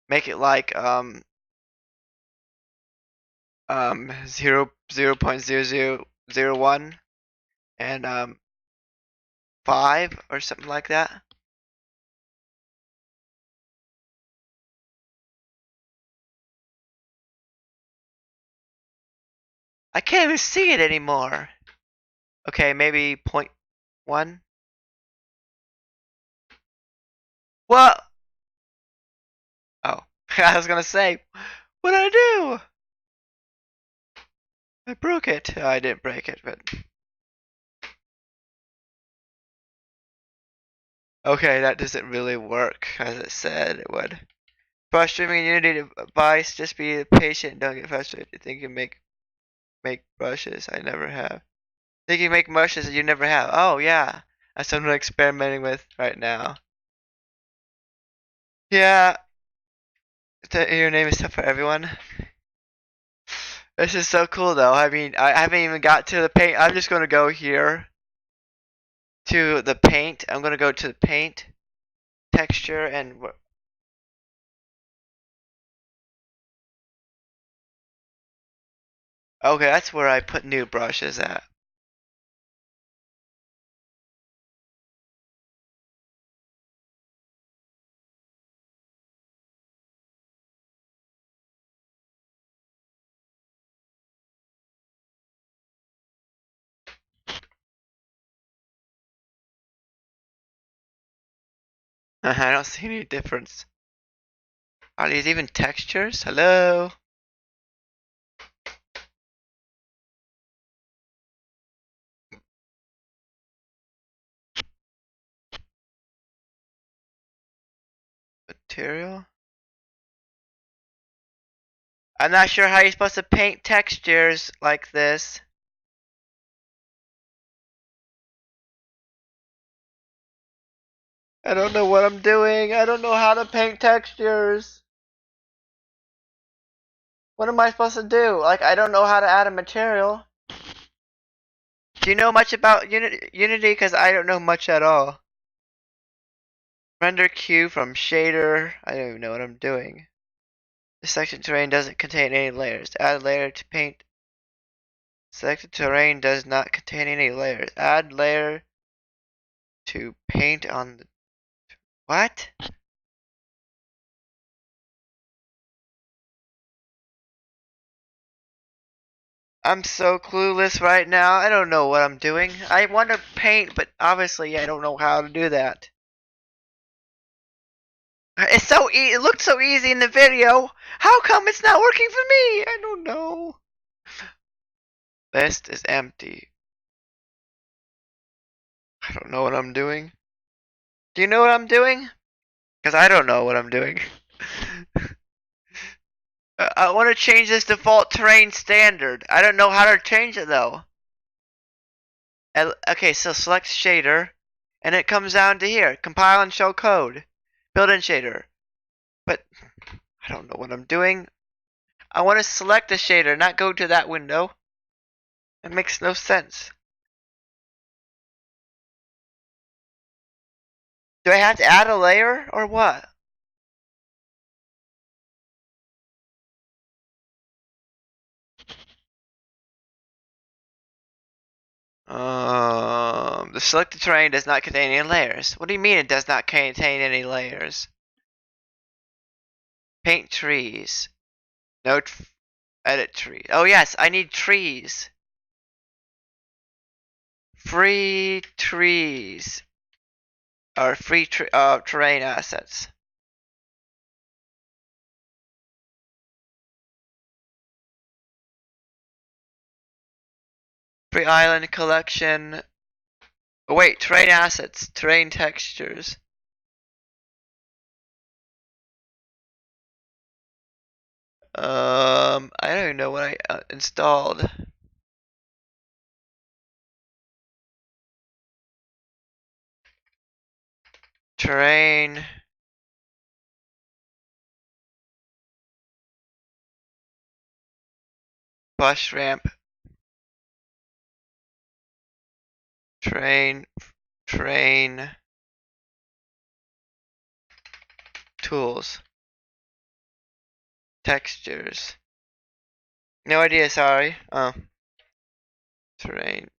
Speaker 1: Make it like 0.0001 and 5 or something like that. I can't even see it anymore. Okay, maybe 0.1. What? Oh, I was gonna say, what did I do? I broke it. Oh, I didn't break it, but okay, that doesn't really work as it said it would. Frustrating Unity device. Just be patient. Don't get frustrated. Think you make brushes. I never have. Think you make brushes that you never have. Oh yeah, that's what I'm experimenting with right now. Yeah, your name is stuff for everyone. This is so cool though. I mean, I haven't even got to the paint. I'm just gonna go here to the paint. I'm gonna go to the paint texture and okay, that's where I put new brushes at. I don't see any difference. Are these even textures? Hello? Material? I'm not sure how you're supposed to paint textures like this. I don't know what I'm doing. I don't know how to paint textures. What am I supposed to do? Like, I don't know how to add a material. Do you know much about Unity? Because I don't know much at all. Render queue from shader. I don't even know what I'm doing. The selected terrain doesn't contain any layers. Add layer to paint. Selected terrain does not contain any layers. Add layer to paint on the... What? I'm so clueless right now. I don't know what I'm doing. I want to paint, but obviously I don't know how to do that. It's so it looked so easy in the video. How come it's not working for me? I don't know. List is empty. I don't know what I'm doing. Do you know what I'm doing? Because I don't know what I'm doing. I want to change this default terrain standard. I don't know how to change it though. Okay, so select shader, and it comes down to here. Compile and show code. Built-in shader. But I don't know what I'm doing. I want to select the shader, not go to that window. It makes no sense. Do I have to add a layer or what? The selected terrain does not contain any layers. What do you mean it does not contain any layers? Paint trees. No, edit tree. Oh yes, I need trees. Free trees. Or free terrain assets. Free island collection. Oh, wait, terrain assets. Terrain textures. I don't even know what I installed. Terrain. Bus ramp. Terrain. Tools. Textures. No idea, sorry. Oh. Terrain.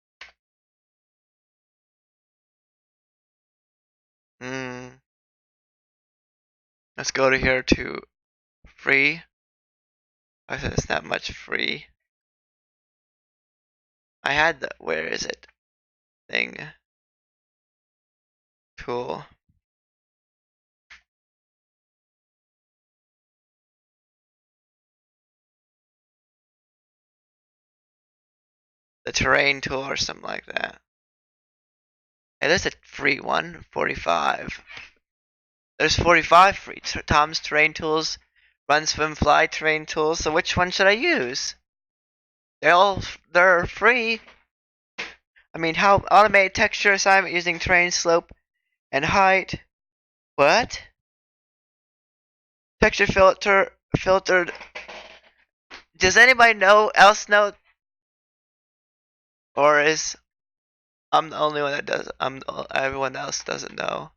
Speaker 1: Let's go to here to free. I said it's not much free. I had the, where is it? Thing. Tool. The terrain tool or something like that. Hey, there's a free one, 45. There's 45 free. Tom's terrain tools, run, swim, fly terrain tools. So which one should I use? They're free. I mean, how automated texture assignment using terrain slope and height. What? Texture filtered. Does anybody else know? Or is I'm the only one that does? Everyone else doesn't know.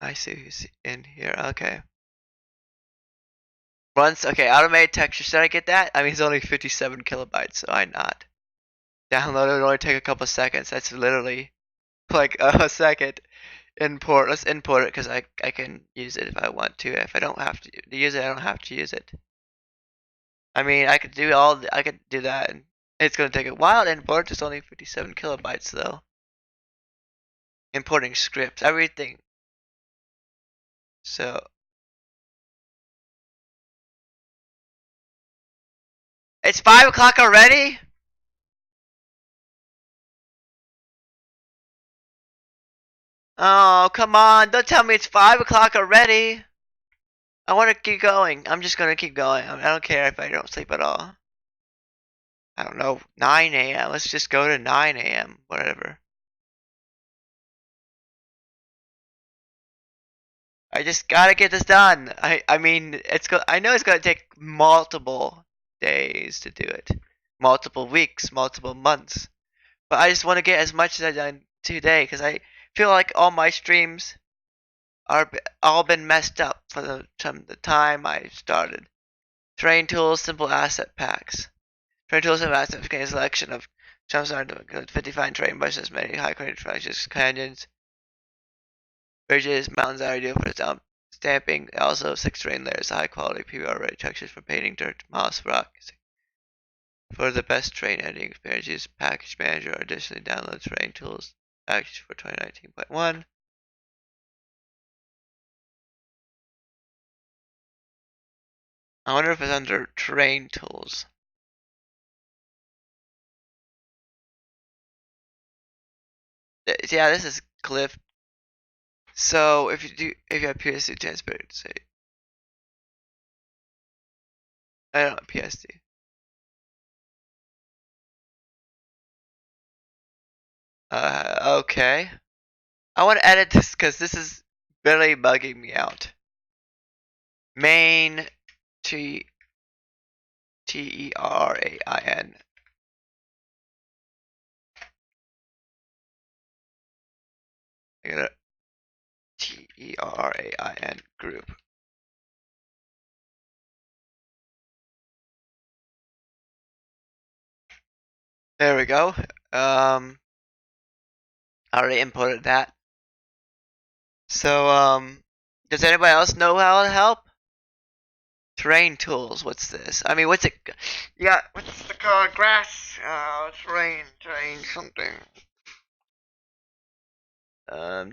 Speaker 1: I see who's in here. Okay. Okay, automated texture. Should I get that? I mean, it's only 57 kilobytes, so why not? Download it would only take a couple seconds. That's literally like a second. Import. Let's import it because I can use it if I want to. If I don't have to use it, I don't have to use it. I mean, I could do that, and it's gonna take a while to import. It's only 57 kilobytes though. Importing scripts, everything. So it's 5 o'clock already. Oh, come on. Don't tell me it's 5 o'clock already. I want to keep going. I'm just going to keep going. I don't care if I don't sleep at all. I don't know. 9 a.m. Let's just go to 9 a.m. Whatever. I just gotta get this done. I mean, I know it's gonna take multiple days to do it, multiple weeks, multiple months. But I just want to get as much as I done today because I feel like all my streams are all been messed up for the time I started. Terrain tools, simple asset packs. Terrain tools, simple asset packs contain a selection of jumps on 55 terrain bushes, many high quality fractures, canyons, ridges, mountains are ideal for stamping. Also, 6 terrain layers, high quality PBR ready textures for painting dirt, moss, rock. For the best terrain editing experience, use Package Manager. Additionally, download Terrain Tools package for 2019.1. I wonder if it's under Terrain Tools. Yeah, this is Cliff. So if you have PSD transparency, I don't have PSD. Okay. I want to edit this because this is really bugging me out. Main Terain. I got a Terain group. There we go. I already imported that. So, does anybody else know how to help? Terrain tools. What's this? I mean, what's it? Yeah, what's the called? Grass. Terrain something.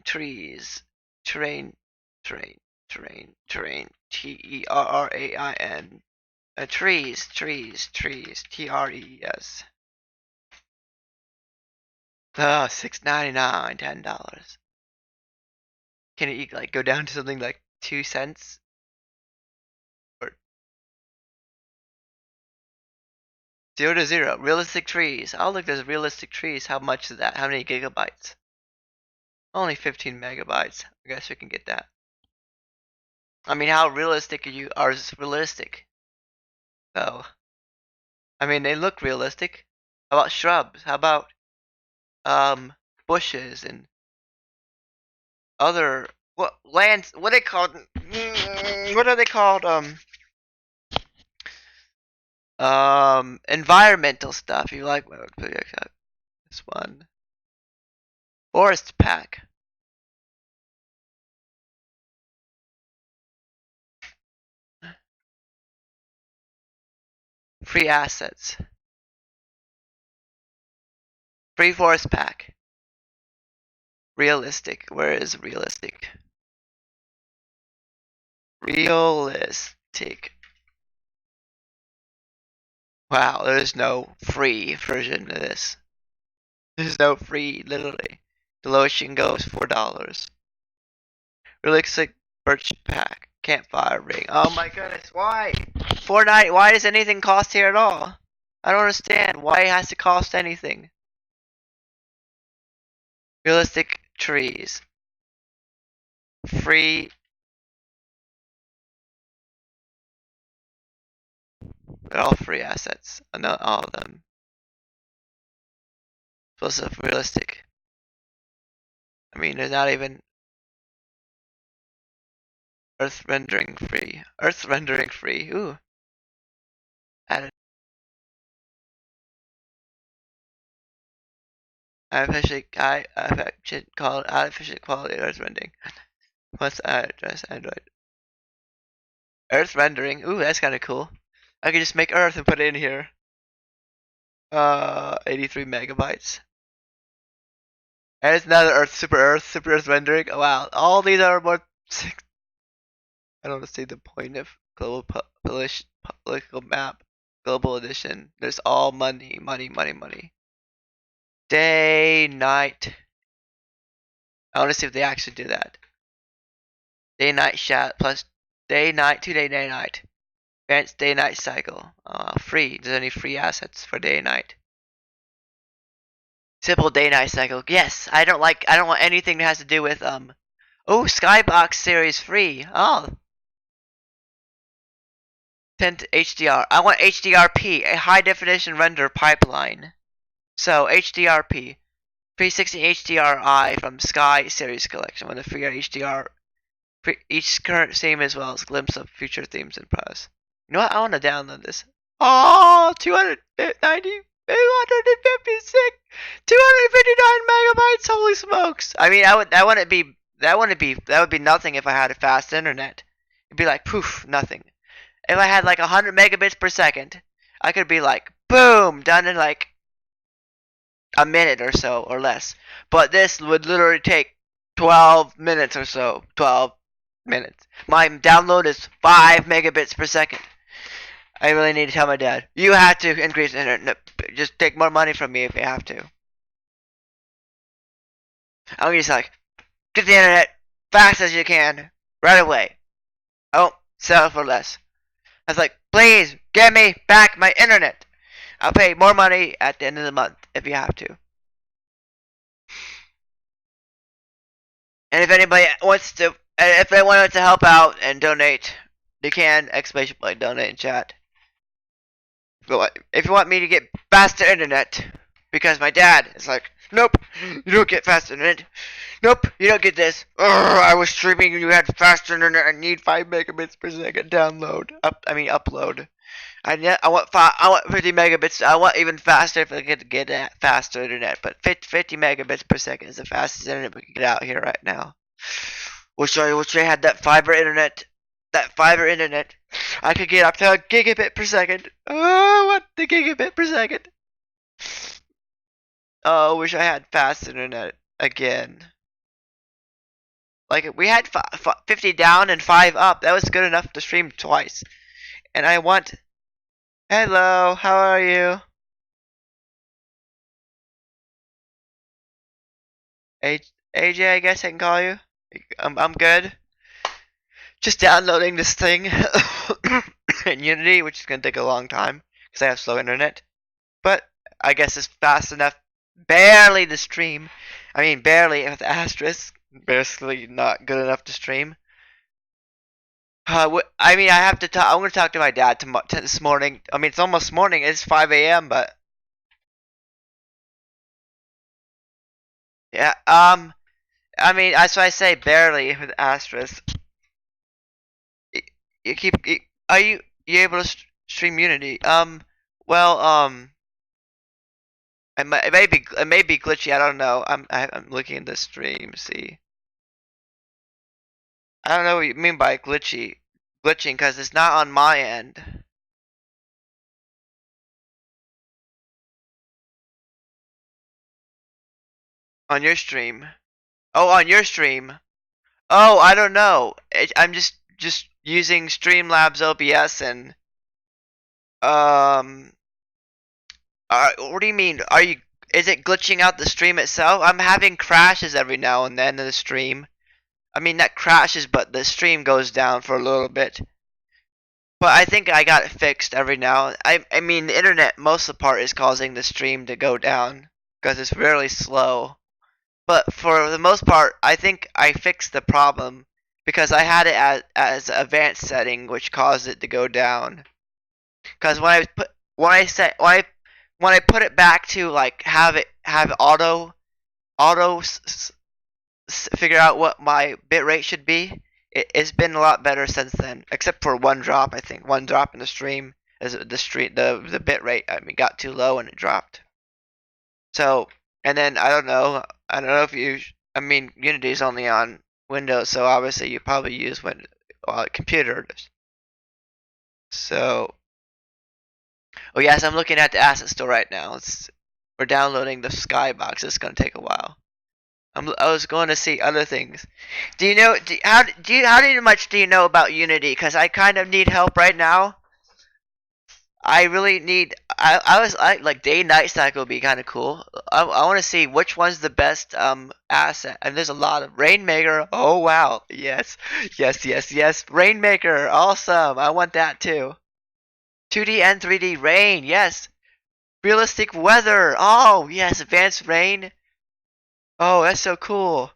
Speaker 1: Trees. Terrain. Terrain. Terain. Trees. TREES. Oh, $6.99, $10. Can it like go down to something like 2 cents? Or 0 to 0. Realistic trees. Oh look, there's realistic trees. How much is that? How many gigabytes? Only 15 megabytes. I guess we can get that. I mean, how realistic are realistic? So, I mean, they look realistic. How about shrubs? How about bushes and other what lands? What are they called? What are they called? Environmental stuff. You like this one? Forest pack. Free assets. Free forest pack. Realistic. Where is realistic? Realistic. Wow, there's no free version of this. There's no free, literally. The lotion goes $4. Realistic birch pack. Campfire ring. Oh my goodness, why? Fortnite, why does anything cost here at all? I don't understand why it has to cost anything. Realistic trees. Free. They're all free assets. Not all of them. Plus of realistic. I mean, there's not even Earth rendering free. Earth rendering free. Ooh. Added. I should call it artificial quality Earth rendering. Plus address Android. Earth rendering. Ooh, that's kind of cool. I could just make Earth and put it in here. 83 megabytes. And it's another Super Earth rendering. Oh, wow, all these are more. I don't see the point of global political map, global edition. There's all money. Day, night. I want to see if they actually do that. Day, night, chat plus day, night, 2 day, day, night. Advanced day, night cycle. Free. There's any free assets for day, night. Simple day, night cycle. Yes, I don't want anything that has to do with Oh, Skybox series free. Oh. 10 to HDR. I want HDRP, a high definition render pipeline. So HDRP. 360 HDRI from Sky series collection with a free HDR. Each current theme as well as glimpse of future themes and press. You know what? I want to download this. Oh, 290, 256, 259 megabytes. Holy smokes! I mean, that would be nothing if I had a fast internet. It'd be like poof, nothing. If I had like 100 megabits per second, I could be like, boom, done in like a minute or so or less. But this would literally take 12 minutes or so. 12 minutes. My download is 5 megabits per second. I really need to tell my dad, you have to increase the internet. Just take more money from me if you have to. I'm just like, get the internet fast as you can, right away. Oh, sell for less. I was like, please give me back my internet. I'll pay more money at the end of the month if you have to. And if anybody wants to, if they wanted to help out and donate, they can exclamation point donate in chat. If you want me to get faster internet, because my dad is like, nope, you don't get faster internet. Nope, you don't get this. Urgh, I was streaming and you had faster internet. I need 5 megabits per second download. Upload. I want 50 megabits. I want even faster if I could get faster internet. But 50 megabits per second is the fastest internet we can get out here right now. Wish I had that fiber internet. That fiber internet. I could get up to a gigabit per second. Oh, what the gigabit per second? Oh, wish I had fast internet again. Like we had 50 down and 5 up. That was good enough to stream twice. And I want. Hello, how are you? AJ, I guess I can call you. I'm good. Just downloading this thing in Unity, which is gonna take a long time because I have slow internet. But I guess it's fast enough. Barely to stream. I mean, barely with asterisk. Basically, not good enough to stream. I mean, I have to talk. I'm gonna talk to my dad this morning. I mean, it's almost morning. It's 5 a.m. But yeah. I mean, that's why I say barely with asterisk. You keep. Are you able to stream Unity? Well, it may be glitchy. I don't know. I'm looking at the stream. See. I don't know what you mean by glitching because it's not on my end. On your stream. Oh, on your stream. Oh, I don't know. I'm just using Streamlabs OBS and um. What do you mean? Is it glitching out the stream itself? I'm having crashes every now and then in the stream. I mean, not crashes, but the stream goes down for a little bit. But I think I got it fixed every now. I mean, the internet most of the part is causing the stream to go down because it's really slow. But for the most part, I think I fixed the problem because I had it as advanced setting, which caused it to go down. Because when I put it back to like have auto figure out what my bit rate should be, it's been a lot better since then. Except for one drop, I think one drop in the stream is the bit rate. I mean, got too low and it dropped. So and then I don't know if you. I mean, Unity is only on Windows, so obviously you probably use computers. So, oh yes, I'm looking at the asset store right now. We're downloading the Skybox. It's gonna take a while. I was going to see other things. Do you know? How much do you know about Unity? Because I kind of need help right now. I really need. I like day night cycle would be kind of cool. I want to see which one's the best asset. And there's a lot of Rainmaker. Oh wow, yes. Rainmaker, awesome. I want that too. 2D and 3D rain, yes. Realistic weather. Oh yes, advanced rain. Oh, that's so cool.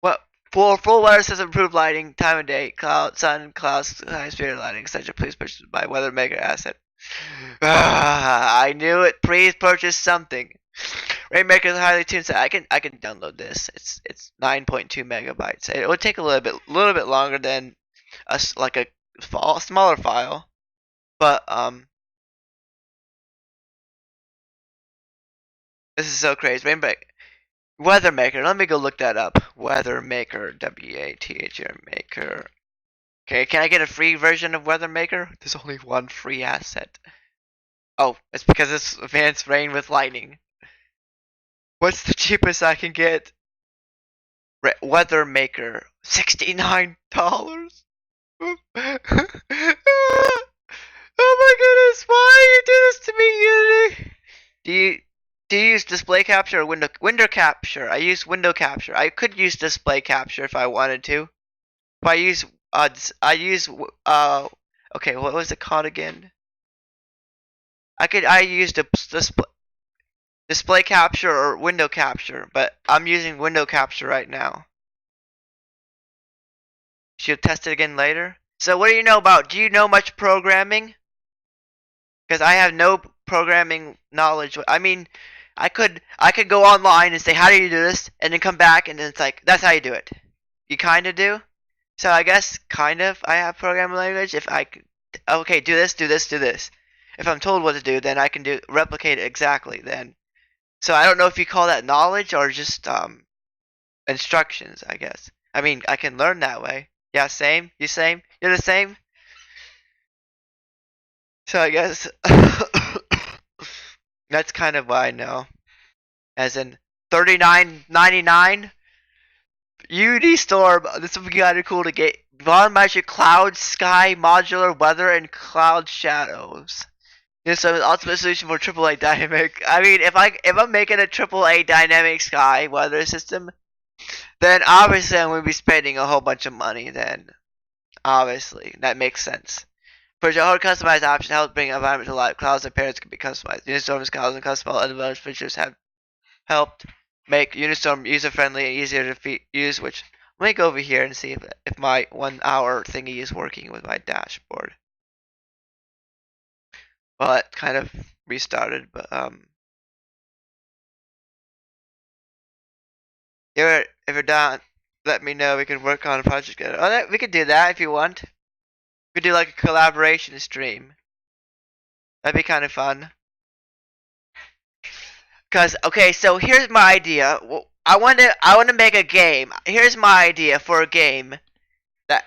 Speaker 1: What full weather system improved lighting, time of day, clouds, high spirit lighting, such a please purchase by Weather Maker asset. I knew it. Please purchase something. Rainmaker is highly tuned. So I can download this. It's 9.2 megabytes. It would take a little bit longer than a smaller file, but this is so crazy. Rainmaker. Weather Maker. Let me go look that up. Weather Maker. WATHR Maker. Okay, can I get a free version of Weather Maker? There's only one free asset. Oh, it's because it's advanced rain with lightning. What's the cheapest I can get? Weather Maker. $69. Oh my goodness, why you do this to me, Unity? Do you use display capture or window capture? I use window capture. I could use display capture if I wanted to. If I use okay, what was it called again? I use display capture or window capture, but I'm using window capture right now. She'll test it again later. So what do you know about? Do you know much programming? Because I have no programming knowledge. I mean, I could go online and say how do you do this, and then come back and then it's like that's how you do it. You kind of do. So I guess kind of I have programming language. If I could, okay, do this, do this, do this. If I'm told what to do, then I can do replicate it exactly. Then. So I don't know if you call that knowledge or just instructions. I guess. I mean, I can learn that way. Yeah, same. You same. You're the same. So I guess that's kind of what I know. As in 39.99 Unity Storm. This would be kind of cool to get. Bond Magic Cloud, Sky, Modular, Weather, and Cloud Shadows. This is an ultimate solution for AAA dynamic. I mean, if I'm making a AAA dynamic sky weather system, then obviously I'm going to be spending a whole bunch of money. Then obviously that makes sense. For your whole customized option, help bring environment to life. Clouds and parents can be customized. Unistorm's clouds and customizable other features have helped make Unistorm user friendly and easier to use. Which let me go over here and see if my 1 hour thingy is working with my dashboard. Well, it kind of restarted, but if you're down, let me know. We can work on a project together. Oh, we could do that if you want. We could do like a collaboration stream. That'd be kind of fun. Cause okay, so here's my idea. I want to make a game. Here's my idea for a game. That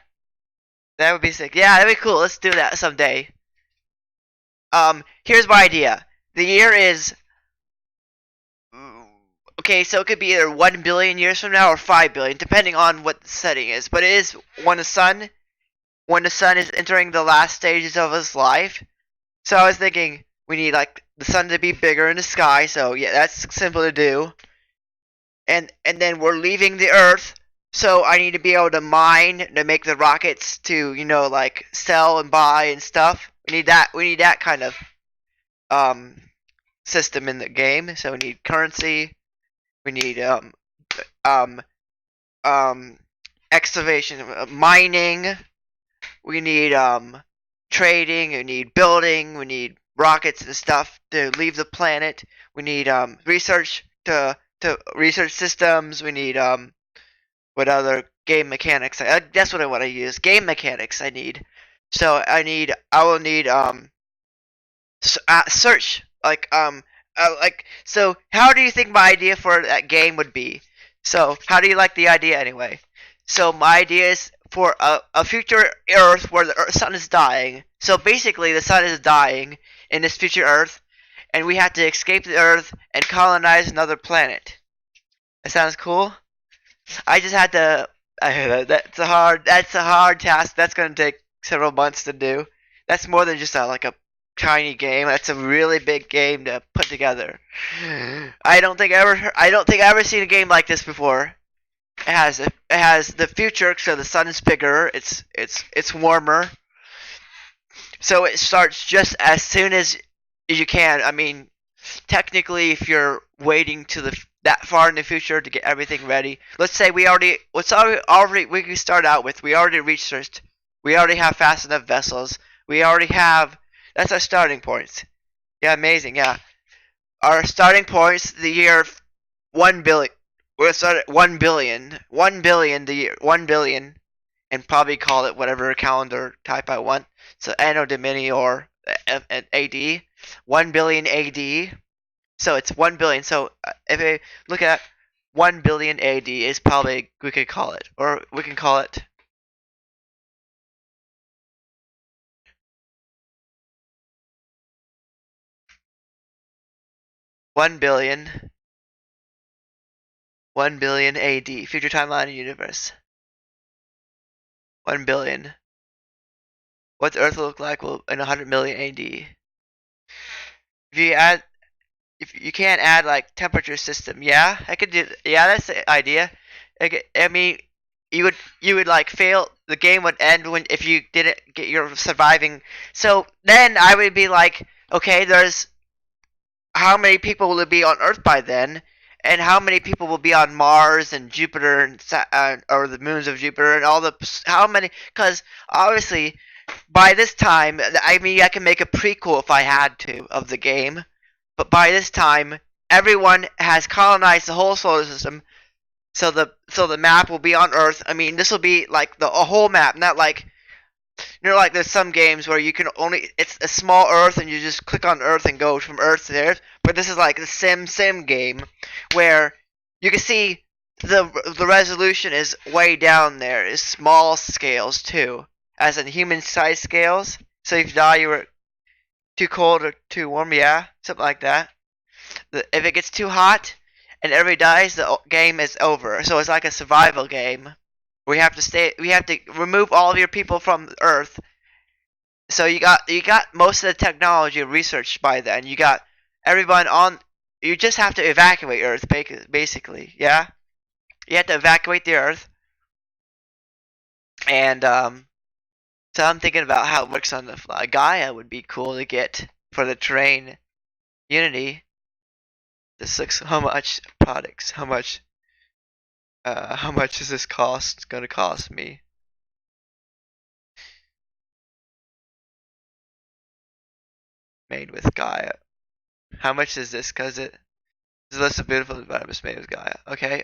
Speaker 1: that would be sick. Yeah, that'd be cool. Let's do that someday. Here's my idea. The year is okay, so it could be either 1 billion years from now or 5 billion, depending on what the setting is. But it is when the sun is entering the last stages of its life. So I was thinking we need like the sun to be bigger in the sky. So yeah, that's simple to do. And then we're leaving the Earth. So I need to be able to mine to make the rockets to like sell and buy and stuff. We need that. We need that kind of system in the game. So we need currency. We need excavation, mining. We need trading. We need building. We need rockets and stuff to leave the planet. We need research to research systems. We need what other game mechanics? That's what I want to use. Game mechanics. I need. So I will need search so how do you think my idea for that game would be? So how do you like the idea anyway? So my idea is for a future Earth where the sun is dying. So basically the sun is dying in this future Earth, and we have to escape the Earth and colonize another planet. That sounds cool. I just had to. That's a hard task. That's gonna take several months to do. That's more than just like a tiny game. That's a really big game to put together. I don't think I ever seen a game like this before. It has the future, so the sun is bigger. It's warmer. So it starts just as soon as you can. I mean, technically, if you're waiting to that far in the future to get everything ready, let's say we can start out with we already researched, we already have fast enough vessels, we already have. That's our starting points. Yeah, amazing. Yeah, our starting points the year 1 billion. We'll start at 1 billion. 1 billion the year 1 billion, and probably call it whatever calendar type I want. So Anno Domini or AD. 1 billion AD. So it's 1 billion. So if I look at 1 billion AD is probably we could call it, or we can call it 1 billion 1 billion AD, future timeline and universe. 1 billion. What's Earth look like in 100 million AD? If you add, if you can't add like temperature system, yeah, I could do. Yeah, that's the idea. I mean, you would like fail. The game would end when if you didn't get your surviving. So then I would be like, okay, there's how many people will it be on Earth by then? and how many people will be on Mars and Jupiter and or the moons of Jupiter and all the how many? Because obviously, by this time, I mean, I can make a prequel if I had to of the game, but by this time, everyone has colonized the whole solar system. So the map will be on Earth. I mean, this will be like a whole map, not like like there's some games where you can only it's a small Earth and you just click on Earth and go from Earth to there. But this is like the sim game where you can see the resolution is way down there. It's small scales too, as in human size scales. So if you die, you were too cold or too warm, yeah, something like that. If it gets too hot and everybody dies, the game is over. So it's like a survival game. We have to remove all of your people from Earth. So you got most of the technology researched by then. You got everyone on. You just have to evacuate Earth, basically. Yeah, you have to evacuate the Earth, and so I'm thinking about how it works on the fly. Gaia would be cool to get for the terrain. Unity. This looks how much products. How much is this going to cost me? Made with Gaia. How much is this? Cause it's a list of beautiful environments made with Gaia. Okay.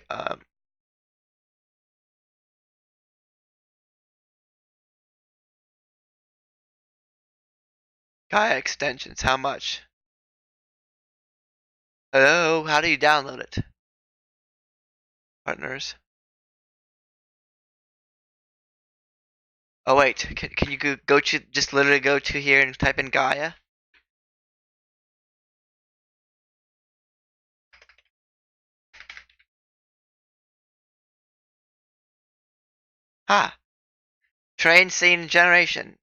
Speaker 1: Gaia extensions. How much? Hello. How do you download it? Partners. Oh wait. Can you go to just literally go to here and type in Gaia? Ah. Train scene generation.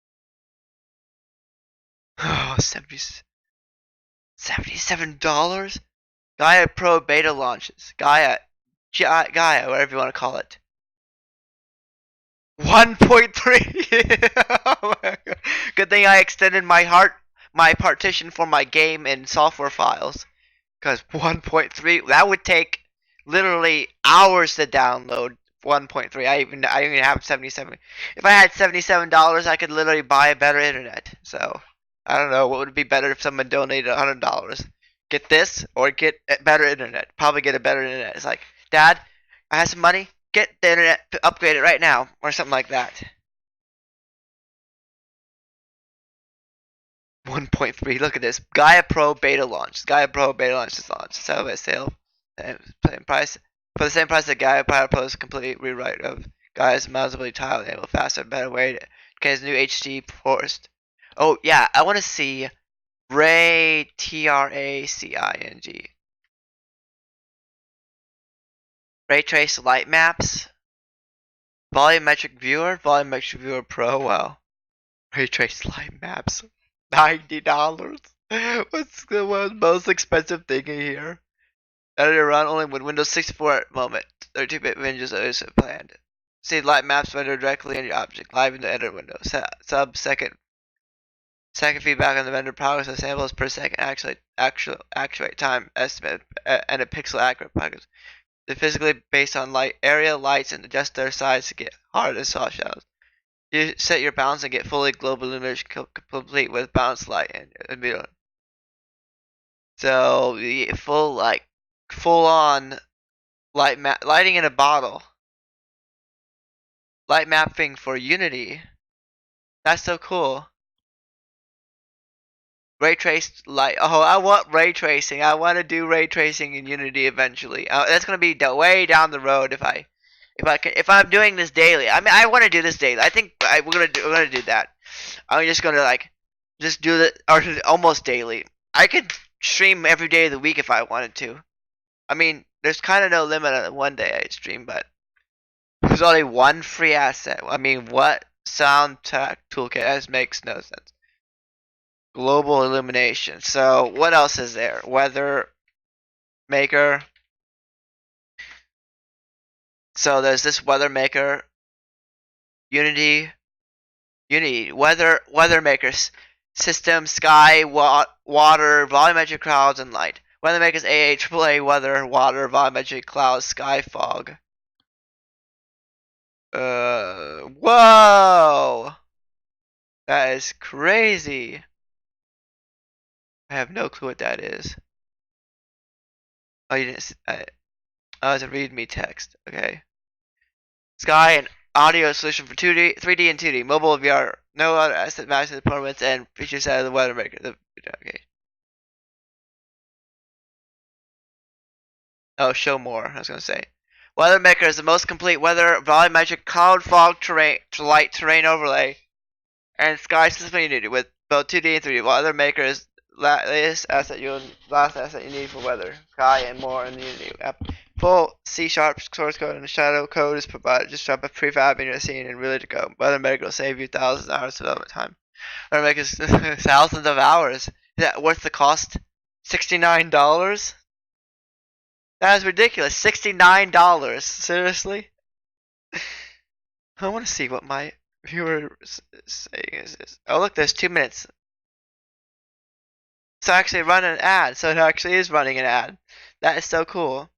Speaker 1: Oh, $77? Gaia Pro beta launches. Gaia, whatever you want to call it. 1.3. Oh my God. Good thing I extended my partition for my game in software files. Because 1.3, that would take literally hours to download 1.3. I even have 77. If I had $77, I could literally buy a better internet. So I don't know what would be better if someone donated $100. Get this or get better internet. Probably get a better internet. It's like, Dad, I have some money. Get the internet, upgrade it right now, or something like that. 1.3. Look at this. Gaia Pro beta launch. Gaia Pro beta launch is launched. Sell by sale. Same price. For the same price that Gaia Pro's complete rewrite of Gaia's mountable tile enable faster, better way to get new HD forced. Oh yeah, I want to see Ray TRACING. Ray trace light maps. Volumetric viewer Pro. Wow. Ray trace light maps. $90. What's the most expensive thing in here? Editor run only with Windows 64 at the moment. 32-bit images is planned. See light maps rendered directly in your object, live in the editor window. Second feedback on the vendor progress of samples per second actuate time estimate and a pixel accurate progress. They're physically based on light area lights and adjust their size to get hard and soft shadows. You set your balance and get fully global illumination complete with balanced light and mirror. So the full on lighting in a bottle. Light mapping for Unity. That's so cool. Ray traced light. Oh, I want ray tracing. I want to do ray tracing in Unity eventually. That's gonna be way down the road if I'm doing this daily. I mean, I want to do this daily. I think we're gonna do that. I'm just gonna just do it or almost daily. I could stream every day of the week if I wanted to. I mean, there's kind of no limit on one day I stream, but there's only one free asset. I mean, what soundtrack toolkit? That makes no sense. Global illumination. So what else is there? Weather maker. So there's this weather maker. Unity weather makers. System, sky, water, volumetric clouds, and light. Weathermakers AAA weather, water, volumetric clouds, sky fog. Whoa! That is crazy. I have no clue what that is. Oh, you didn't. Oh, it's a readme text. Okay. Sky and audio solution for 2D, 3D, and 2D. Mobile VR. No other asset matches the performance and features out of the Weathermaker. Okay. Oh, show more. I was gonna say. Weathermaker is the most complete weather volumetric cloud fog terrain light terrain overlay and sky system unity with both 2D and 3D. Weathermaker is last asset you need for weather, sky, and more in the Unity app. Full C# source code and shadow code is provided. Just drop a prefab in your scene and ready to go. Weathermaker will save you thousands of hours of development time. Weathermaker is thousands of hours. Is that worth the cost? $69? That is ridiculous. $69. Seriously? I want to see what my viewer is saying is this. Oh look, there's 2 minutes. It's actually running an ad, so it actually is running an ad. That is so cool.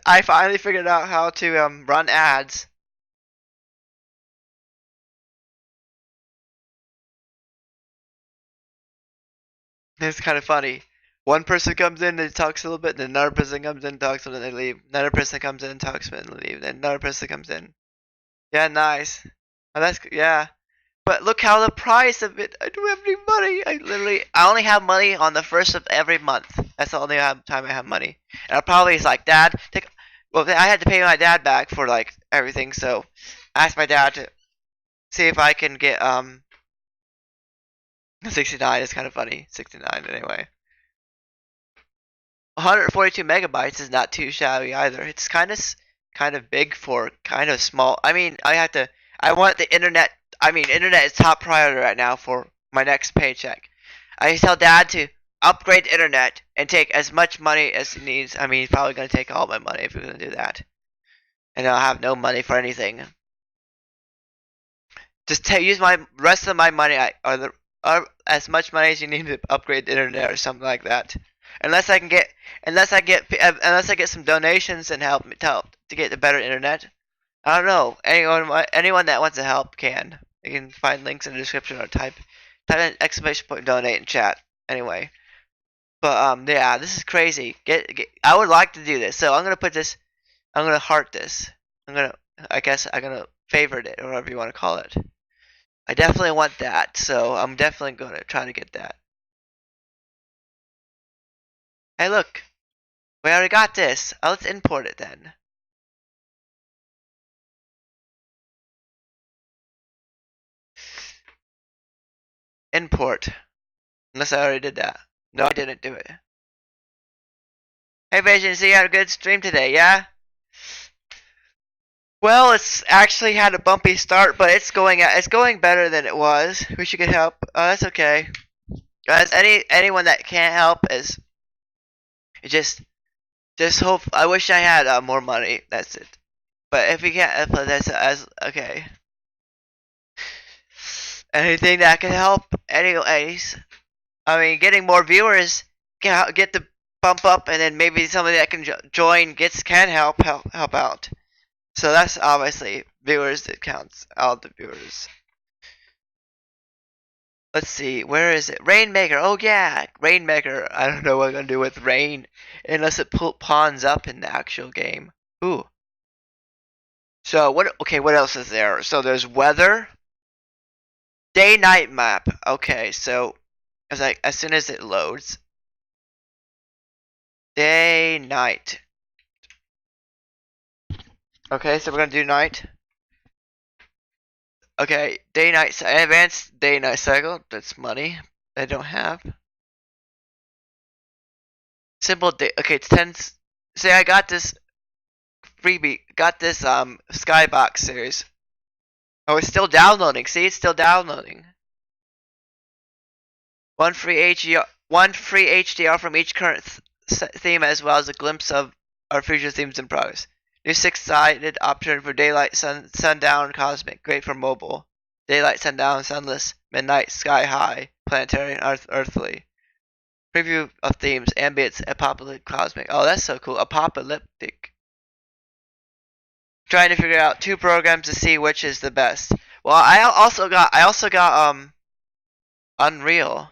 Speaker 1: I finally figured out how to run ads. It's kind of funny. One person comes in and talks a little bit, then another person comes in and talks, and then they leave. Another person comes in and talks, and then leave. Then another person comes in. Yeah, nice. Oh, that's yeah. But look how the price of it. I don't have any money. I only have money on the first of every month. That's the only time I have money. And I'll probably like, Dad, take. Well, I had to pay my dad back for like everything, so I asked my dad to see if I can get 69 is kind of funny. 69 anyway. 142 megabytes is not too shabby either. It's kind of big for kind of small. I mean, I want the internet. I mean, internet is top priority right now for my next paycheck. I tell Dad to upgrade the internet and take as much money as he needs. I mean, he's probably gonna take all my money if we're gonna do that, and I'll have no money for anything. Just use my rest of my money, or as much money as you need to upgrade the internet or something like that. Unless I get some donations and help to get the better internet. I don't know. Anyone that wants to help can. You can find links in the description or type an exclamation point donate in chat. Anyway, but yeah, this is crazy. I would like to do this, so I'm gonna put this. I'm gonna heart this. I guess I'm gonna favorite it or whatever you want to call it. I definitely want that, so I'm definitely gonna try to get that. Hey, look, we already got this. Let's import it then. Import. Unless I already did that. No, I didn't do it. Hey, Vision, so you had a good stream today, yeah? Well, it's actually had a bumpy start, but it's going better than it was. Wish you could help. Oh, that's okay. Guys, anyone that can't help is just hope. I wish I had more money. That's it. But if you can't, that's okay. Anything that can help, anyways. I mean, getting more viewers can get the bump up, and then maybe somebody that can join can help out. So that's obviously viewers that counts. All the viewers. Let's see, where is it? Rainmaker. Oh yeah, Rainmaker. I don't know what I'm gonna do with rain unless it pawns up in the actual game. Ooh. So what? Okay, what else is there? So there's weather, day-night map. Okay, so as soon as it loads, day-night. Okay, so we're gonna do night. Okay, day-night, advanced day-night cycle. That's money I don't have. Simple day. Okay, it's 10. Say I got this freebie. Got this Skybox series. Oh, it's still downloading. See, it's still downloading. One free HDR from each current theme, as well as a glimpse of our future themes in progress. New 6-sided option for daylight, sundown, cosmic. Great for mobile. Daylight, sundown, sunless, midnight, sky high, planetary, and earthly. Preview of themes, ambience, apocalyptic, cosmic. Oh, that's so cool. Apocalyptic. Trying to figure out 2 programs to see which is the best. Well, I also got Unreal.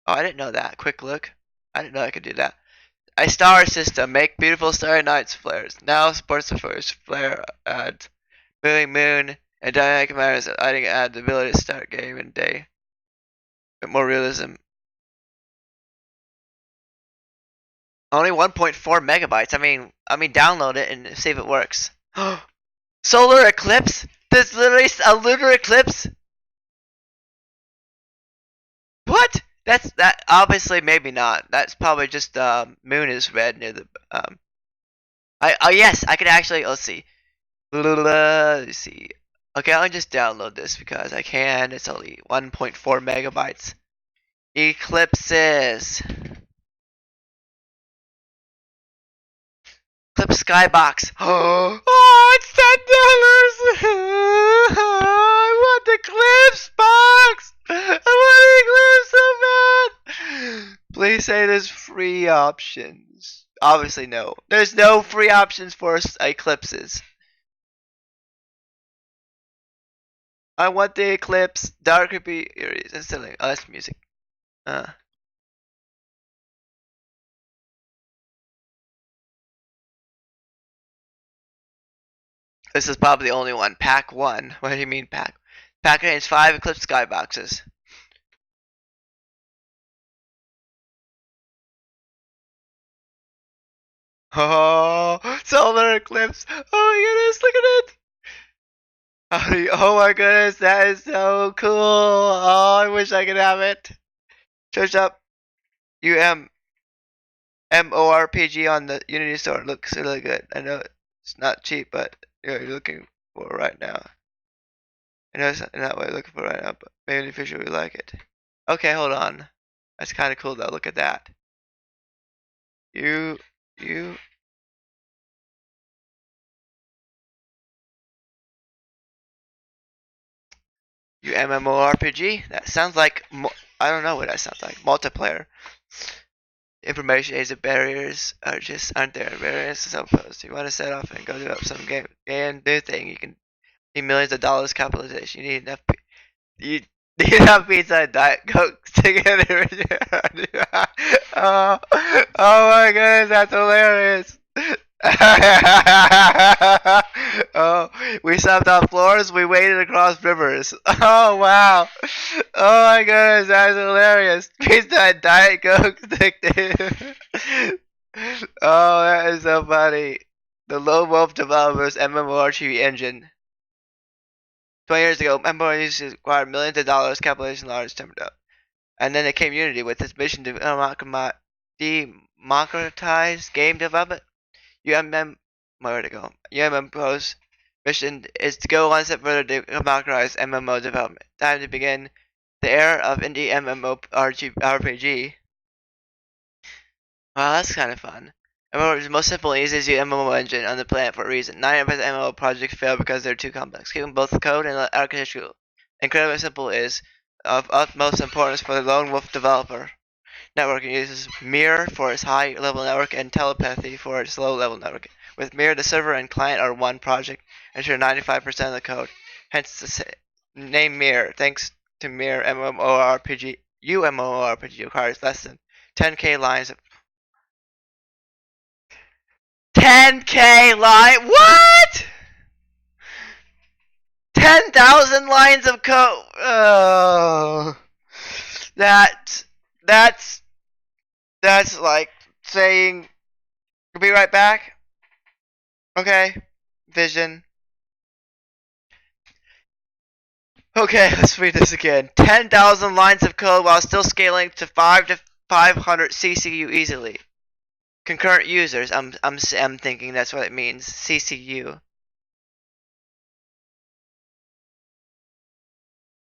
Speaker 1: Oh, I didn't know that. Quick look. I didn't know I could do that. A star system. Make beautiful starry nights flares. Now supports the first flare add moving moon and dynamic matters. Adding add the ability to start game in day. With more realism. Only 1.4 megabytes. I mean, download it and see if it works. Solar eclipse? There's literally a lunar eclipse? What? That obviously maybe not. That's probably just moon is red near the yes, I can actually let's see. Let's see. Okay, I'll just download this because I can. It's only 1.4 megabytes. Eclipses. Eclipse Skybox. Oh, it's $10. I want the Eclipse box. I want the Eclipse so bad. Please say there's free options. Obviously, no. There's no free options for Eclipses. I want the Eclipse. Dark creepy areas. Instantly. Oh, that's music. This is probably the only one. Pack 1. What do you mean pack? Pack contains 5 Eclipse Skyboxes. Oh, solar eclipse! Oh my goodness, look at it! Oh my goodness, that is so cool! Oh, I wish I could have it. Search up MMORPG on the Unity store. It looks really good. I know it's not cheap, but you're looking for right now. I know it's not what you're looking for right now, but maybe in the future we like it. Okay, hold on. That's kind of cool though. Look at that. You MMORPG? That sounds like I don't know what that sounds like. Multiplayer. Information age of barriers aren't there. Barriers to self-post. You want to set off and go do up some game and do thing. You can need millions of dollars capitalization. You need enough. You need enough pizza and diet coke together. Oh, oh my goodness, that's hilarious. Oh, we slept on floors. We waded across rivers. Oh wow! Oh my goodness, that's hilarious. Pizza and Diet Coke addictive. Oh, that is so funny. The Lone Wolf Developers MMORPG engine. 20 years ago, MMORPG used to require millions of dollars capitalization large turned up. And then it came Unity with its mission to democratize game development. Where to go? Pro's mission is to go one step further to democratize MMO development. Time to begin the era of indie MMORPG. Wow, that's kind of fun. MMO is the most simple and easiest to use MMO engine on the planet for a reason. 90% of MMO projects fail because they're too complex. Keeping both code and architecture incredibly simple is of utmost importance for the lone wolf developer. Networking uses Mirror for its high-level network and Telepathy for its low-level network. With Mirror, the server and client are one project, ensure 95% of the code. Hence the name Mirror. Thanks to Mirror, MMORPG requires less than 10k lines of 10k line. What? 10,000 lines of code. Oh, that's like saying. We'll be right back. Okay, Vision. Okay, let's read this again. 10,000 lines of code while still scaling to 500 CCU easily. Concurrent users. I'm thinking that's what it means. CCU.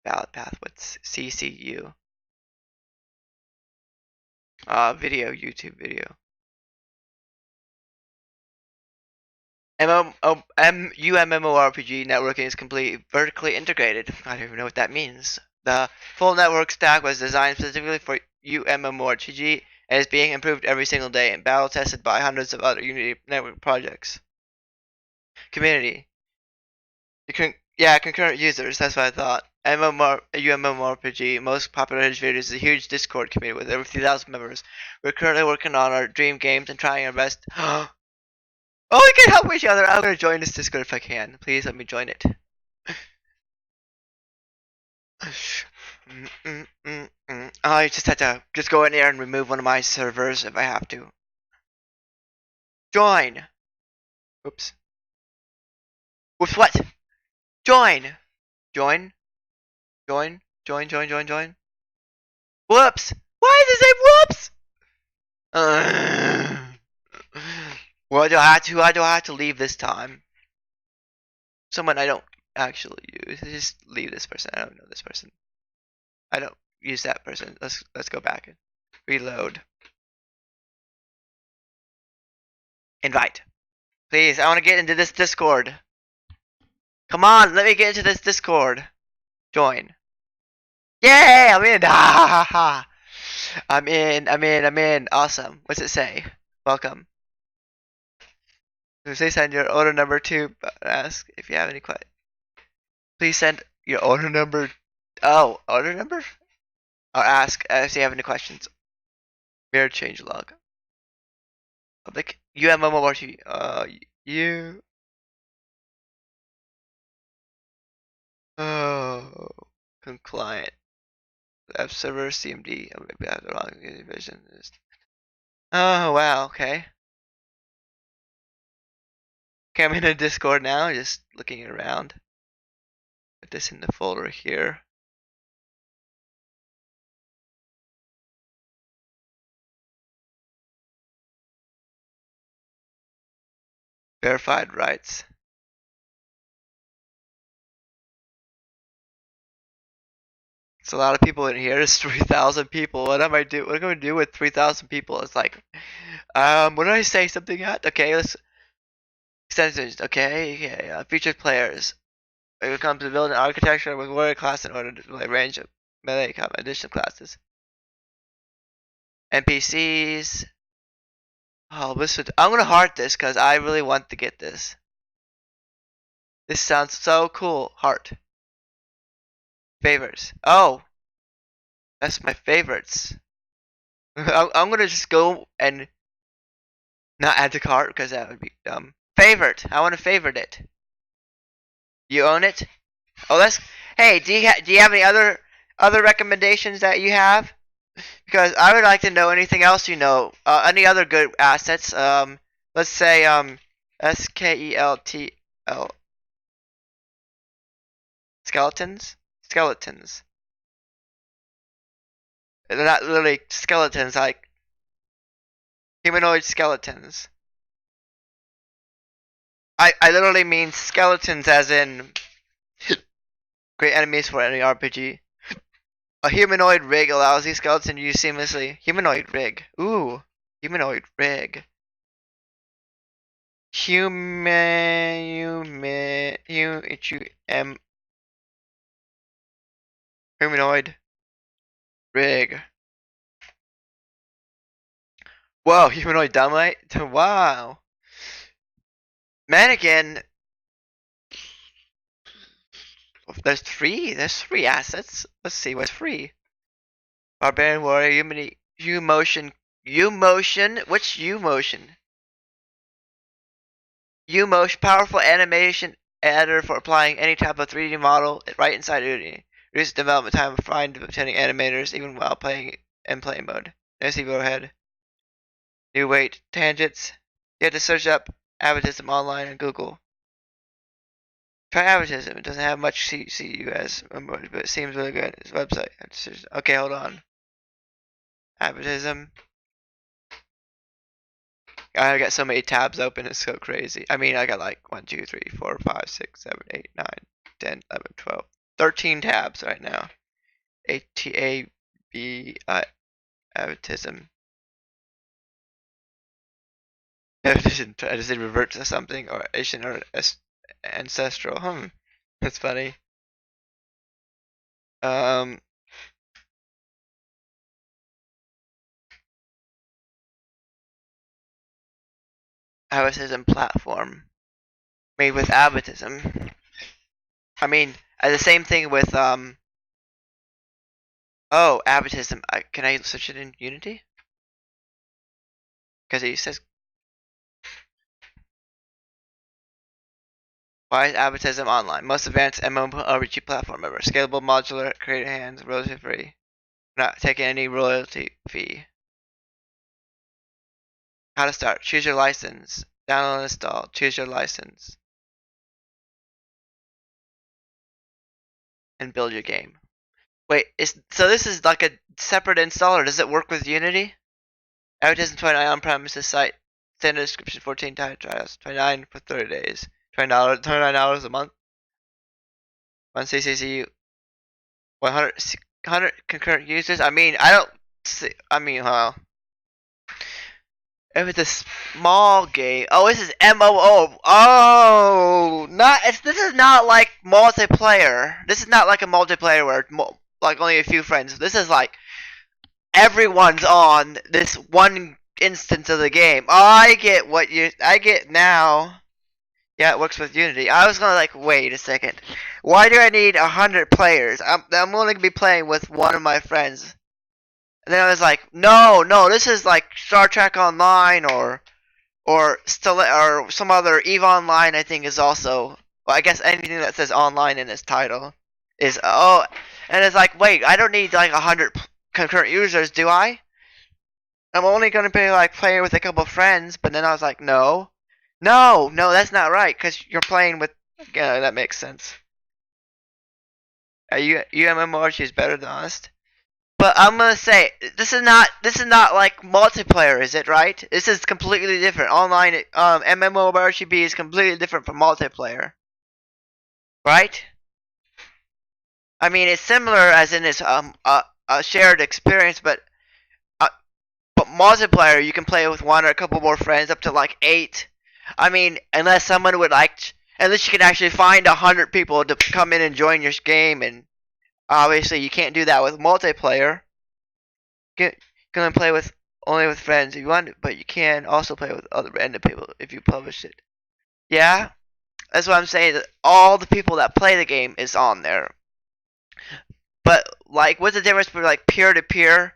Speaker 1: Valid path. What's CCU? Video. YouTube video. MMORPG networking is completely vertically integrated. I don't even know what that means. The full network stack was designed specifically for UMMORPG and is being improved every single day and battle tested by hundreds of other Unity network projects. Community. Concurrent users, that's what I thought. UMMORPG, most popular videos is a huge Discord community with over 3,000 members. We're currently working on our dream games and trying our best. Oh, we can help each other. I'm gonna join this Discord if I can. Please let me join it. I just had to go in there and remove one of my servers if I have to. Join. Oops. With what? Join. Join. Join. Whoops. Why does it say whoops? Why do I have to leave this time? Someone I don't actually use. Just leave this person. I don't know this person. I don't use that person. Let's go back and reload. Invite. Please, I want to get into this Discord. Come on, let me get into this Discord. Join. Yay! I'm in. Ha ha ha. I'm in. Awesome. What's it say? Welcome. Please send your order number to ask if you have any questions. Please send your order number. Oh, order number? Or ask if you have any questions. Mirror change log. Public. UMMORPG. You. Oh. Compliant. App server CMD. Maybe I have the wrong vision. Oh wow. Okay. Okay, I'm in a Discord now. Just looking around. Put this in the folder here. Verified rights. It's a lot of people in here. There's 3,000 people. What am I going to do with 3,000 people? It's like, what did I say something at? Okay, let's extensions. Okay. Featured players. It comes to build an architecture with warrior class in order to range of melee combat additional classes. NPCs. Oh, I'm gonna heart this because I really want to get this. This sounds so cool. Heart. Favorites. Oh, that's my favorites. I'm gonna just go and not add to cart because that would be dumb. Favorite. I want to favorite it. You own it? Oh, that's. Hey, do you have any other recommendations that you have? Because I would like to know anything else you know. Any other good assets? Let's say SKELTL. Skeletons. They're not literally skeletons, like humanoid skeletons. I literally mean skeletons as in great enemies for any RPG. A humanoid rig allows these skeletons to use seamlessly. Humanoid rig. Ooh. Humanoid rig. Humanoid rig. Whoa, humanoid dumlight? Wow. Mannequin. There's three assets. Let's see what's free. Barbarian warrior, U-motion. What's U-motion? U-motion, powerful animation editor for applying any type of 3D model right inside Unity. Reduces development time of fine obtaining animators even while playing in play mode. Let's see, go ahead. New weight, tangents. You have to search up Avatism online on Google. Try Avatism. It doesn't have much CUS, but it seems really good. It's a website. Okay, hold on. Avatism. I got so many tabs open, it's so crazy. I mean, I got like 1, 2, 3, 4, 5, 6, 7, 8, 9, 10, 11, 12, 13 tabs right now. ATAB Avatism. Does it revert to something or Asian or ancestral? That's funny. Um, Advertism platform made with advertism. I mean, the same thing with Oh, advertism. Can I search it in Unity? Because it says why is advertism online? Most advanced MMORPG platform ever. Scalable, modular, creator hands, royalty free. Not taking any royalty fee. How to start? Choose your license. Download and install. Choose your license. And build your game. Wait, so this is like a separate installer. Does it work with Unity? Advertising 29 on-premises site. Standard description 14 trials. 29 for 30 days. $29 a month. 1 CCCU. 100 concurrent users. I mean, I don't see. I mean, if it's a small game. Oh, this is MOO. Oh, this is not like multiplayer. This is not like a multiplayer where like only a few friends. This is like everyone's on this one instance of the game. Oh, I get now. Yeah, it works with Unity. I was gonna like, wait a second. Why do I need 100 players? I'm only gonna be playing with one of my friends. And then I was like, no, this is like Star Trek Online or still or some other EVE Online. I think is also. Well, I guess anything that says online in its title is and it's like, wait, I don't need like 100 concurrent users, do I? I'm only gonna be like playing with a couple friends. But then I was like, no, that's not right because you're playing with. Yeah, that makes sense. UMMORPG is better than Honest. But I'm gonna say this is not like multiplayer, is it? Right? This is completely different. Online MMORPG is completely different from multiplayer, right? I mean, it's similar as in it's a shared experience, uh, but multiplayer you can play with one or a couple more friends up to like 8. I mean, unless someone would like, unless you can actually find 100 people to come in and join your game, and obviously you can't do that with multiplayer. Gonna play with only with friends if you want, but you can also play with other random people if you publish it. Yeah, that's what I'm saying. That all the people that play the game is on there. But like, what's the difference between like peer to peer,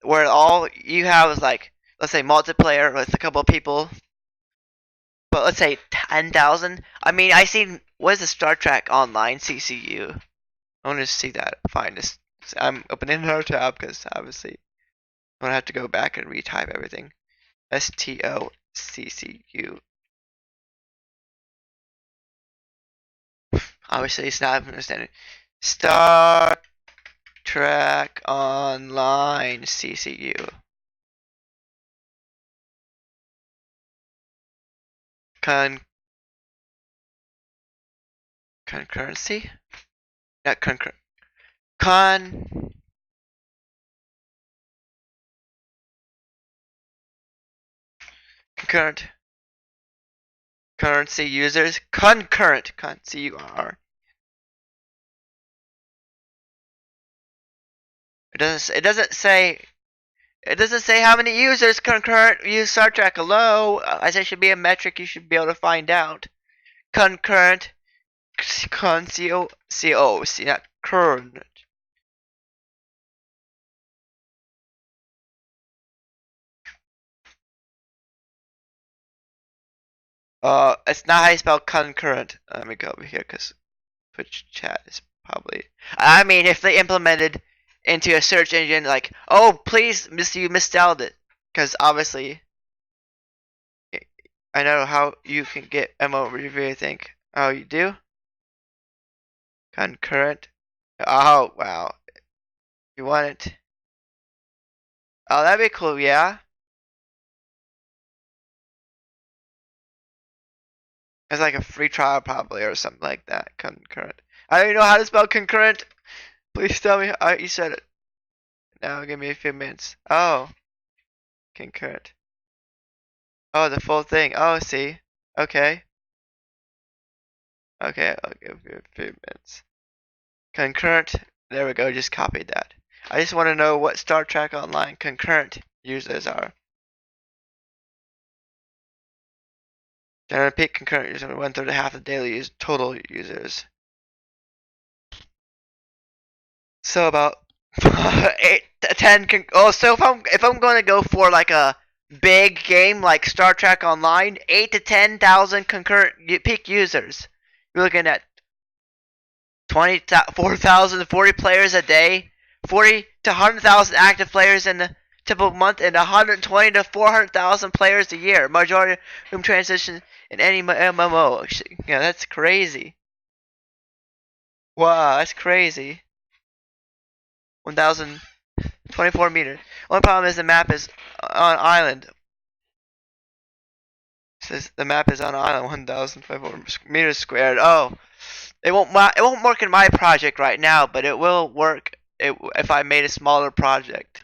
Speaker 1: where all you have is like, let's say multiplayer with a couple of people, but let's say 10,000. I mean, I seen what is the Star Trek Online CCU? I want to see that. Find this. I'm opening another tab because obviously I'm gonna have to go back and retype everything. STOCCU. Obviously, it's not understanding. Star Trek Online CCU. Concurrency? Not concurrent. Concurrent currency users. Concurrent. CUR. It doesn't say. It doesn't say how many users concurrent use Star Trek. Hello, I say should be a metric you should be able to find out. Concurrent, not current. It's not how you spell concurrent. Let me go over here because Twitch chat is probably. I mean, if they implemented into a search engine like, oh, please, you misspelled it, because obviously, I know how you can get MO review. I think. Oh, you do? Concurrent. Oh, wow. You want it? Oh, that'd be cool. Yeah. It's like a free trial probably or something like that. Concurrent. I don't even know how to spell concurrent. Please tell me. You said it. Now give me a few minutes. Oh, concurrent. Oh, the full thing. Oh, see. Okay. Okay, I'll give you a few minutes. Concurrent There we go, just copied that. I just want to know what Star Trek Online concurrent users are. General peak concurrent users, 1/3 to half of daily total users. So about 8 to 10. So if I'm going to go for like a big game like Star Trek Online, 8 to 10,000 concurrent peak users. You're looking at 24,000 to 40 players a day, 40 to 100,000 active players in the typical month, and 120 to 400,000 players a year. Majority of whom transition in any MMO. Yeah, that's crazy. Wow, that's crazy. 1,024 meters. Only problem is the map is on island. It says the map is on island, 1,024 meters squared. Oh, it won't work in my project right now, but it will work if I made a smaller project.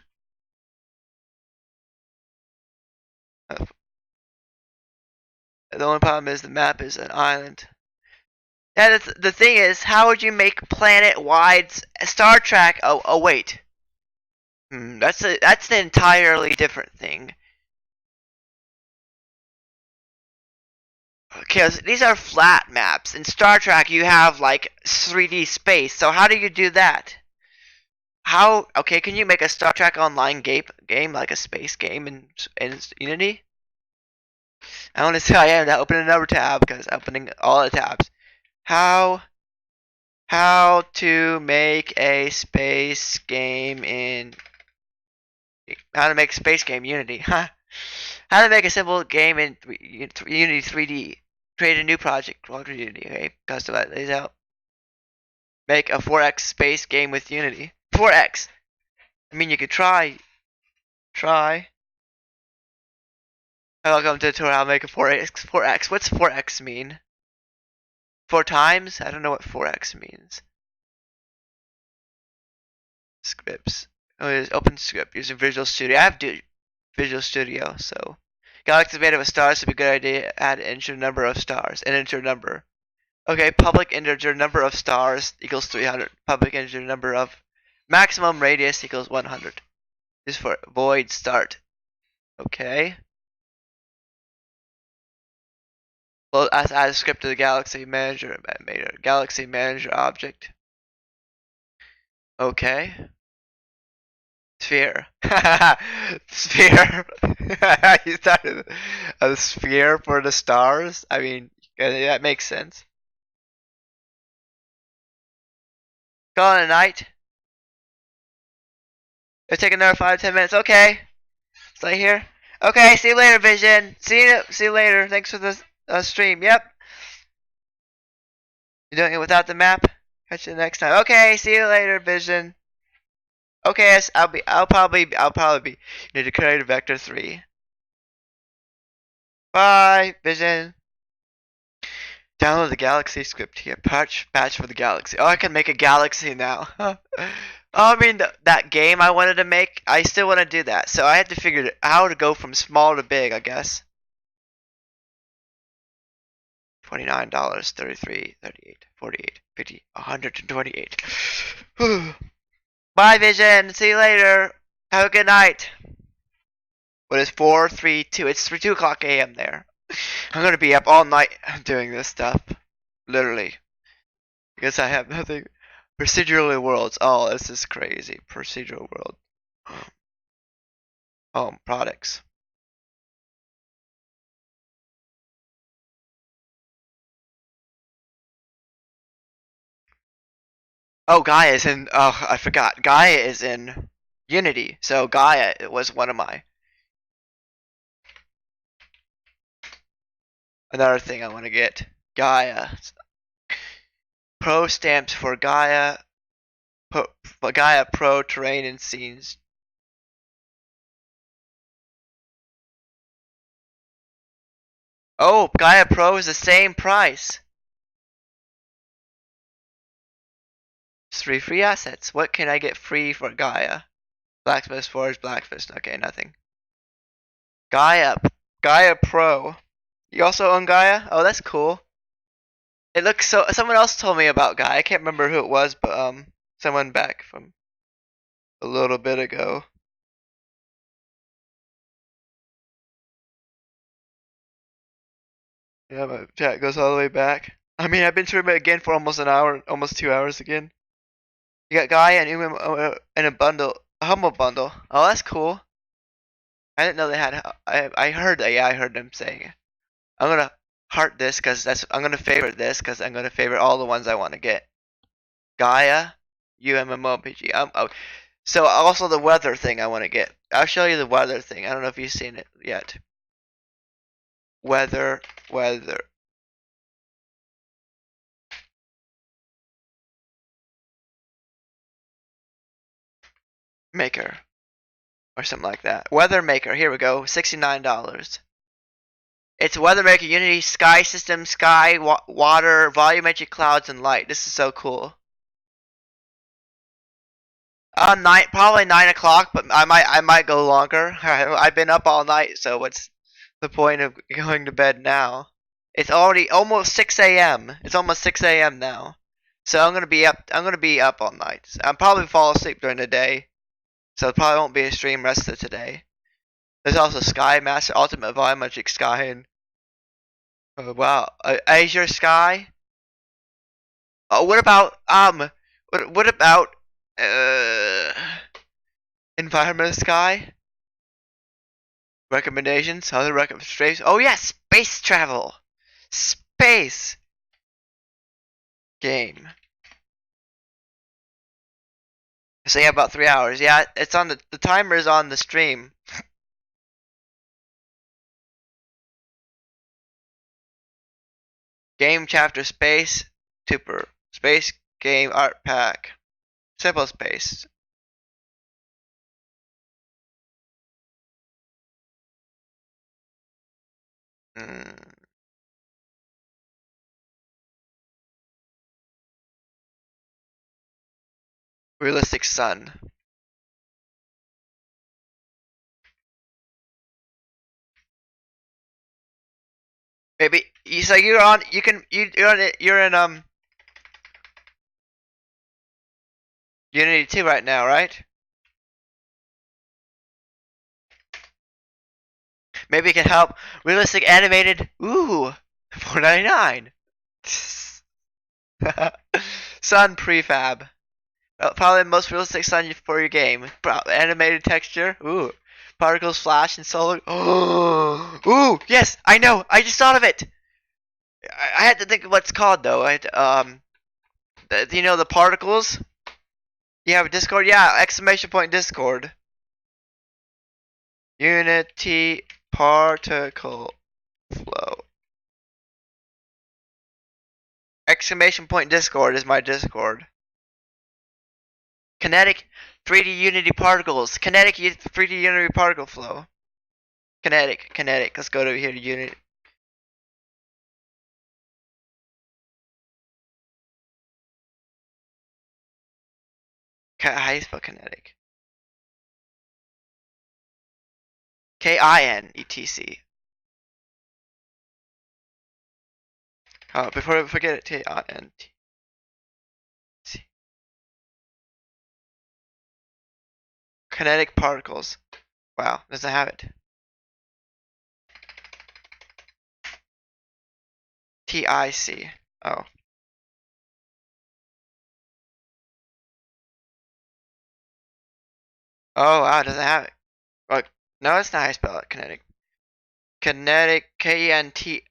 Speaker 1: The only problem is the map is an island. Yeah, the thing is, how would you make planet-wide Star Trek? Oh wait. That's an entirely different thing. Because these are flat maps. In Star Trek, you have like 3D space. So how do you do that? How? Okay, can you make a Star Trek Online game like a space game in Unity? I want to say I am. Now open another tab because I'm opening all the tabs. How to make a space game in how to make a space game Unity? Huh? How to make a simple game in Unity 3D? Create a new project called Unity. Okay, customize layout. Make a 4X space game with Unity. 4X. I mean, you could try. Welcome to the tutorial. I'll make a 4X. 4X. What's 4X mean? 4 times? I don't know what 4X means. Scripts. Oh, it is open script using Visual Studio. I have Visual Studio, so. Galaxy is made up of stars, so it'd be a good idea to add an integer number of stars. An integer number. Okay, public integer number of stars equals 300. Public integer number of maximum radius equals 100. This is for void start. Okay. Well, add a script to the Galaxy Manager. I made a Galaxy Manager object. Okay. Sphere. Sphere. You started a sphere for the stars? I mean, that makes sense. Call it a night. It'll take another 5-10 minutes. Okay. Stay here. Okay, see you later, Vision. See you later. Thanks for the stream. Yep. You're doing it without the map? Catch you next time. Okay, see you later, Vision. Okay, yes, I'll probably be. You need to create a vector 3. Bye, Vision. Download the Galaxy script here. Patch for the Galaxy. Oh, I can make a Galaxy now. Oh, I mean, that game I wanted to make, I still want to do that. So I had to figure out how to go from small to big, I guess. $29, 33, 38, 48, 50, 128. Bye, Vision. See you later. Have a good night. What is 4:32? It's 2 o'clock a.m. there. I'm gonna be up all night doing this stuff. Literally. Because I have nothing. Procedural worlds. Oh, this is crazy. Procedural world. Products. Oh, Gaia is in. Oh, I forgot. Gaia is in Unity. So Gaia was one of my. Another thing I want to get. Gaia. Pro stamps for Gaia. Gaia Pro terrain and scenes. Oh, Gaia Pro is the same price. 3 free assets. What can I get free for Gaia? Blacksmith Forge, Blacksmith. Okay, nothing. Gaia Pro. You also own Gaia? Oh, that's cool. It looks so. Someone else told me about Gaia. I can't remember who it was, but someone back from a little bit ago. Yeah, my chat goes all the way back. I mean, I've been streaming again for almost an hour, almost 2 hours again. You got Gaia and in a bundle, a humble bundle. Oh, that's cool. I didn't know they had. I heard that. Yeah, I heard them saying it. I'm gonna heart this because that's. I'm gonna favorite this because I'm gonna favorite all the ones I want to get. Gaia, UMMORPG. Oh, so also the weather thing I want to get. I'll show you the weather thing. I don't know if you've seen it yet. Weather. Maker. Or something like that. Weather Maker. Here we go. $69. It's Weather Maker Unity Sky System, Sky, Water, Volumetric Clouds, and Light. This is so cool. Probably 9 o'clock, but I might go longer. I've been up all night, so what's the point of going to bed now? It's already almost 6 a.m. It's almost 6 a.m. now, so I'm gonna be up. I'm gonna be up all night. I'll probably fall asleep during the day, so it probably won't be a stream rest of today. There's also Sky Master Ultimate Volumetric Sky and oh wow, Azure Sky. Oh, what about what about uh Environment Sky? Recommendations? Other recommendations? Oh yeah, space travel. Space game. So yeah, about 3 hours. Yeah, it's on the timer is on the stream. Game chapter space super space game art pack. Simple space. Mm. Realistic sun. Maybe so you're on. You can you're on it. You're in Unity 2 right now, right? Maybe it can help. Realistic animated. Ooh, $4.99. Sun prefab. Probably the most realistic sun for your game. Animated texture. Ooh. Particles, flash, and solar. Oh. Ooh, yes, I know. I just thought of it. I had to think of what it's called though. You know the particles? You have a Discord? Yeah, exclamation point Discord. Unity particle flow. Exclamation point Discord is my Discord. Kinetic 3D Unity particles. Kinetic 3D Unity particle flow. Kinetic. Let's go to here to Unity. How do you spell kinetic? KINETC. Oh, before I forget it, KINT. Kinetic particles. Wow, doesn't have it. TIC. Oh. Oh wow, doesn't have it. Oh, no, it's not how I spell it. Kinetic. Kinetic. KINETECT.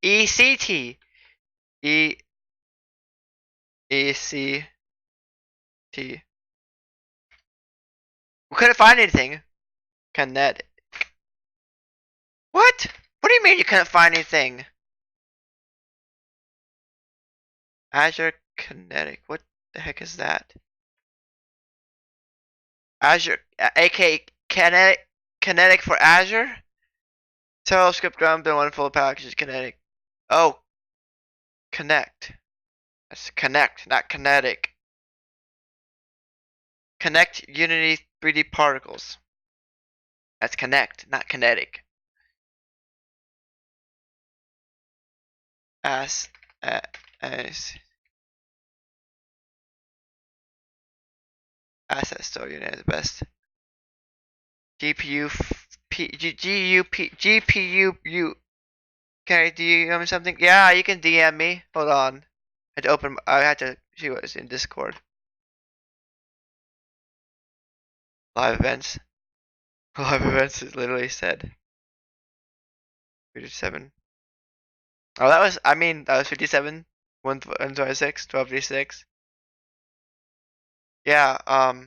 Speaker 1: ECT. We couldn't find anything. Kinetic. What? What do you mean you couldn't find anything? Azure Kinetic. What the heck is that? Azure, aka Kinetic for Azure? Telescript ground been one full packages. Kinetic. Oh, Connect. That's Connect, not Kinetic. Connect Unity 3D particles. That's Connect, not Kinetic. As asset store unit is best. GPU GPU. Can I DM me something? Yeah, you can DM me. Hold on. I had to see what was in Discord. Live events. Live events is literally said. 57. Oh, that was, that was 57. 126, 1256. Yeah, oh,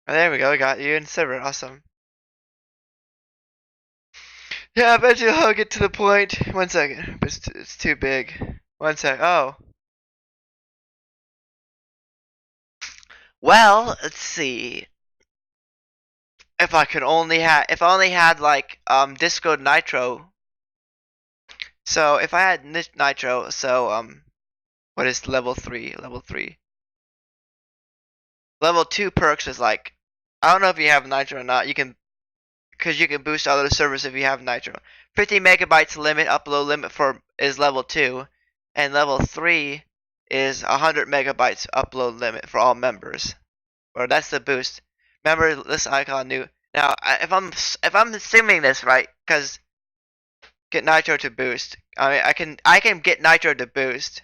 Speaker 1: there we go. We got you in server. Awesome. Yeah, eventually I'll get to the point. 1 second. It's too big. 1 sec. Oh. Well, let's see. If I only had like Disco Nitro. So if I had Nitro, so what is level 3? Level 3. Level 2 perks is like, I don't know if you have Nitro or not. Because you can boost other servers if you have Nitro. 50 megabytes limit, upload limit is level 2, and level 3 is 100 megabytes upload limit for all members. Or that's the boost. Remember this icon new. Now, if I'm assuming this right, because get Nitro to boost. I can get Nitro to boost.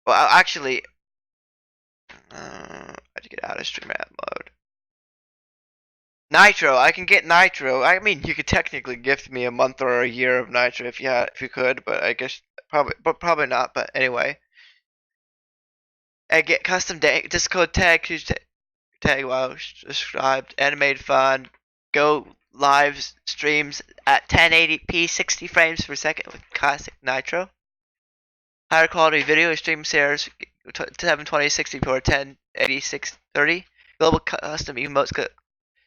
Speaker 1: Well, actually, I had to get out of stream app mode. Nitro, I can get Nitro. I mean, you could technically gift me a month or a year of Nitro if you could, but I guess probably not. But anyway, I get custom Discord tag wow described animated fun. Go live streams at 1080p 60 frames per second with classic Nitro. Higher quality video stream shares 720 60 or 1080 630. Global custom emotes.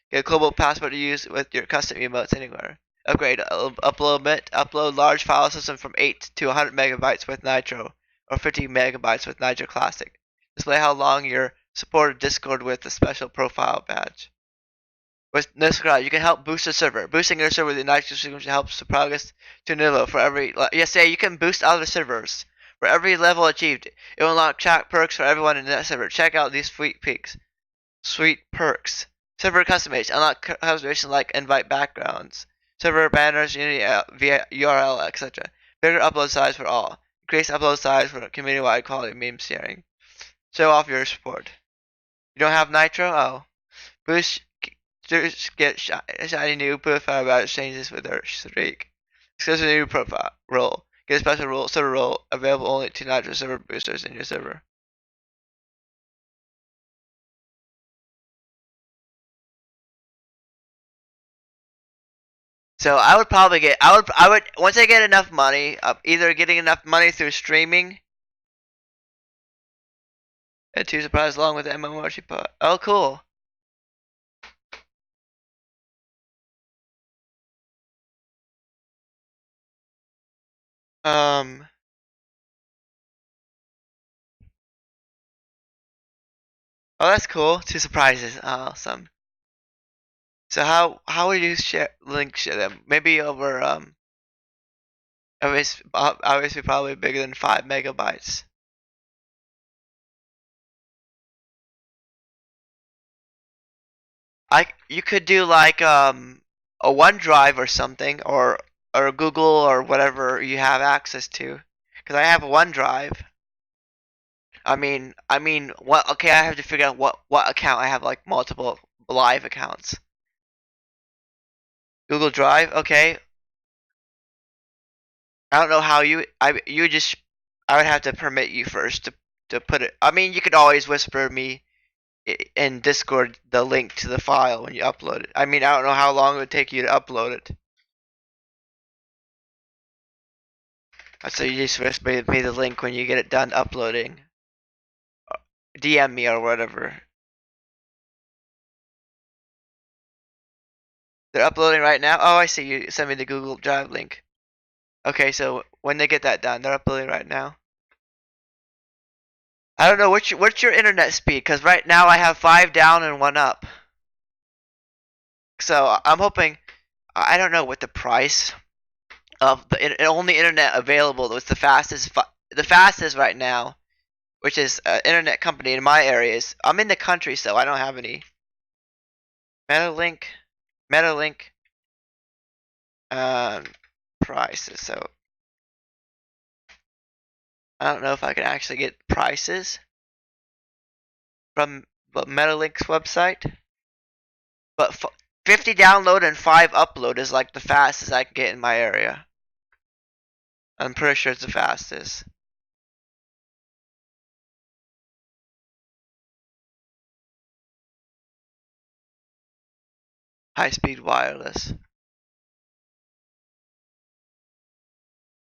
Speaker 1: Get a global password to use with your custom emotes anywhere. Upgrade upload large file system from 8 to 100 megabytes with Nitro, or 50 megabytes with Nitro Classic. Display how long you're supported Discord with a special profile badge. With Discord, you can help boost a server. Boosting your server with the Nitro system helps the progress to Nilo for every. Yes, yeah, you can boost other servers. For every level achieved, it will unlock chat perks for everyone in that server. Check out these sweet perks. Server customization. Unlock customization like invite backgrounds, server banners, Unity via URL, etc. Bigger upload size for all. Increase upload size for community-wide quality meme sharing. Show off your support. You don't have Nitro? Oh. Boost. Get shiny new profile about changes with their streak. Exclusive new profile role. Get a special server role available only to Nitro server boosters in your server. So I would probably get I would once I get enough money, either getting enough money through streaming and 2 surprise along with the MMORPG. Oh, cool. Um. Oh, that's cool. 2 surprises. Awesome. So how would you share them? Maybe over obviously probably bigger than 5 megabytes. You could do like a OneDrive or something, or Google or whatever you have access to. Because I have a OneDrive. What? Okay, I have to figure out what account I have, like multiple live accounts. Google Drive. Okay. I don't know how you I would have to permit you first to put it. I mean, you could always whisper me in Discord the link to the file when you upload it. I mean, I don't know how long it would take you to upload it. So you just whisper me the link when you get it done uploading. DM me or whatever. They're uploading right now? Oh, I see. You sent me the Google Drive link. Okay, so when they get that done, they're uploading right now. I don't know, what's your internet speed? Because right now I have 5 down and 1 up. So I'm hoping. I don't know what the price of the only internet available that's the fastest right now, which is an internet company in my area. Is I'm in the country, so I don't have any Metalink. Metalink um, prices. So I don't know if I can actually get prices from the Metalink's website, but 50 download and 5 upload is like the fastest I can get in my area. I'm pretty sure it's the fastest. High speed wireless.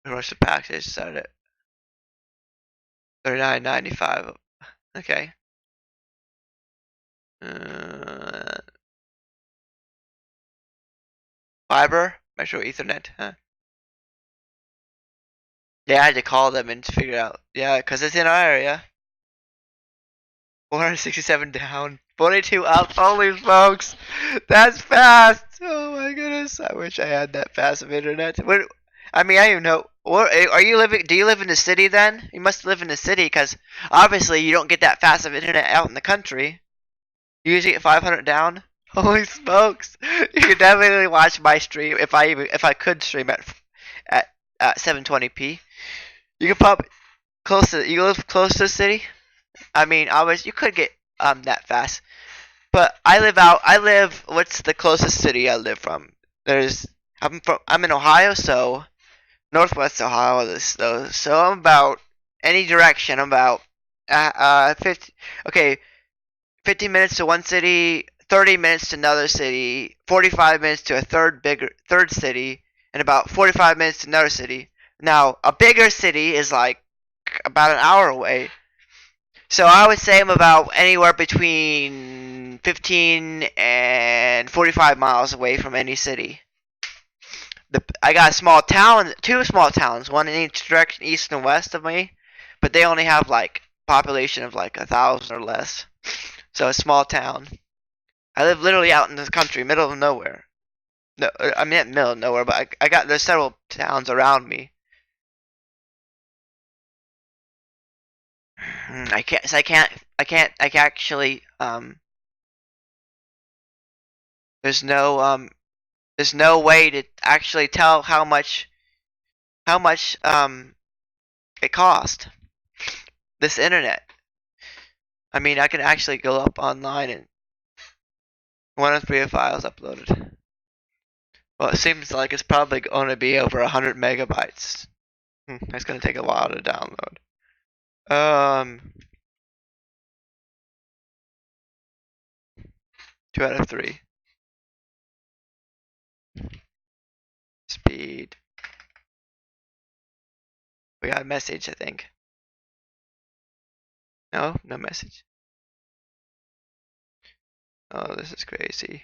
Speaker 1: What's the package? Set it. $39.95. Okay. Uh, Fiber? Metro Ethernet? Huh? Yeah, I had to call them and figure out. Yeah, because it's in our area. 467 down, 42 up. Holy smokes, that's fast! Oh my goodness, I wish I had that fast of internet. What? I mean, I don't even know. What are you living? Do you live in the city then? You must live in the city because obviously you don't get that fast of internet out in the country. You usually get 500 down. Holy smokes! You could definitely watch my stream if I could stream at 720p. You could probably you live close to the city. I mean, you could get that fast, but I live. What's the closest city I live from? I'm in Ohio, so Northwest Ohio. So I'm about any direction. I'm about 50. Okay, 15 minutes to one city, 30 minutes to another city, 45 minutes to a third city, and about 45 minutes to another city. Now, a bigger city is like about an hour away. So I would say I'm about anywhere between 15 and 45 miles away from any city. I got two small towns, one in each direction, east and west of me, but they only have like population of like 1,000 or less. So a small town. I live literally out in the country, middle of nowhere. No, I mean middle of nowhere, but there's several towns around me. I can't actually there's no way to actually tell how much it cost. This internet. I mean, I can actually go up online and one of three files uploaded. Well, it seems like it's probably going to be over 100 megabytes. That's going to take a while to download. 2 out of 3. Speed. We got a message, I think. No message. Oh, this is crazy.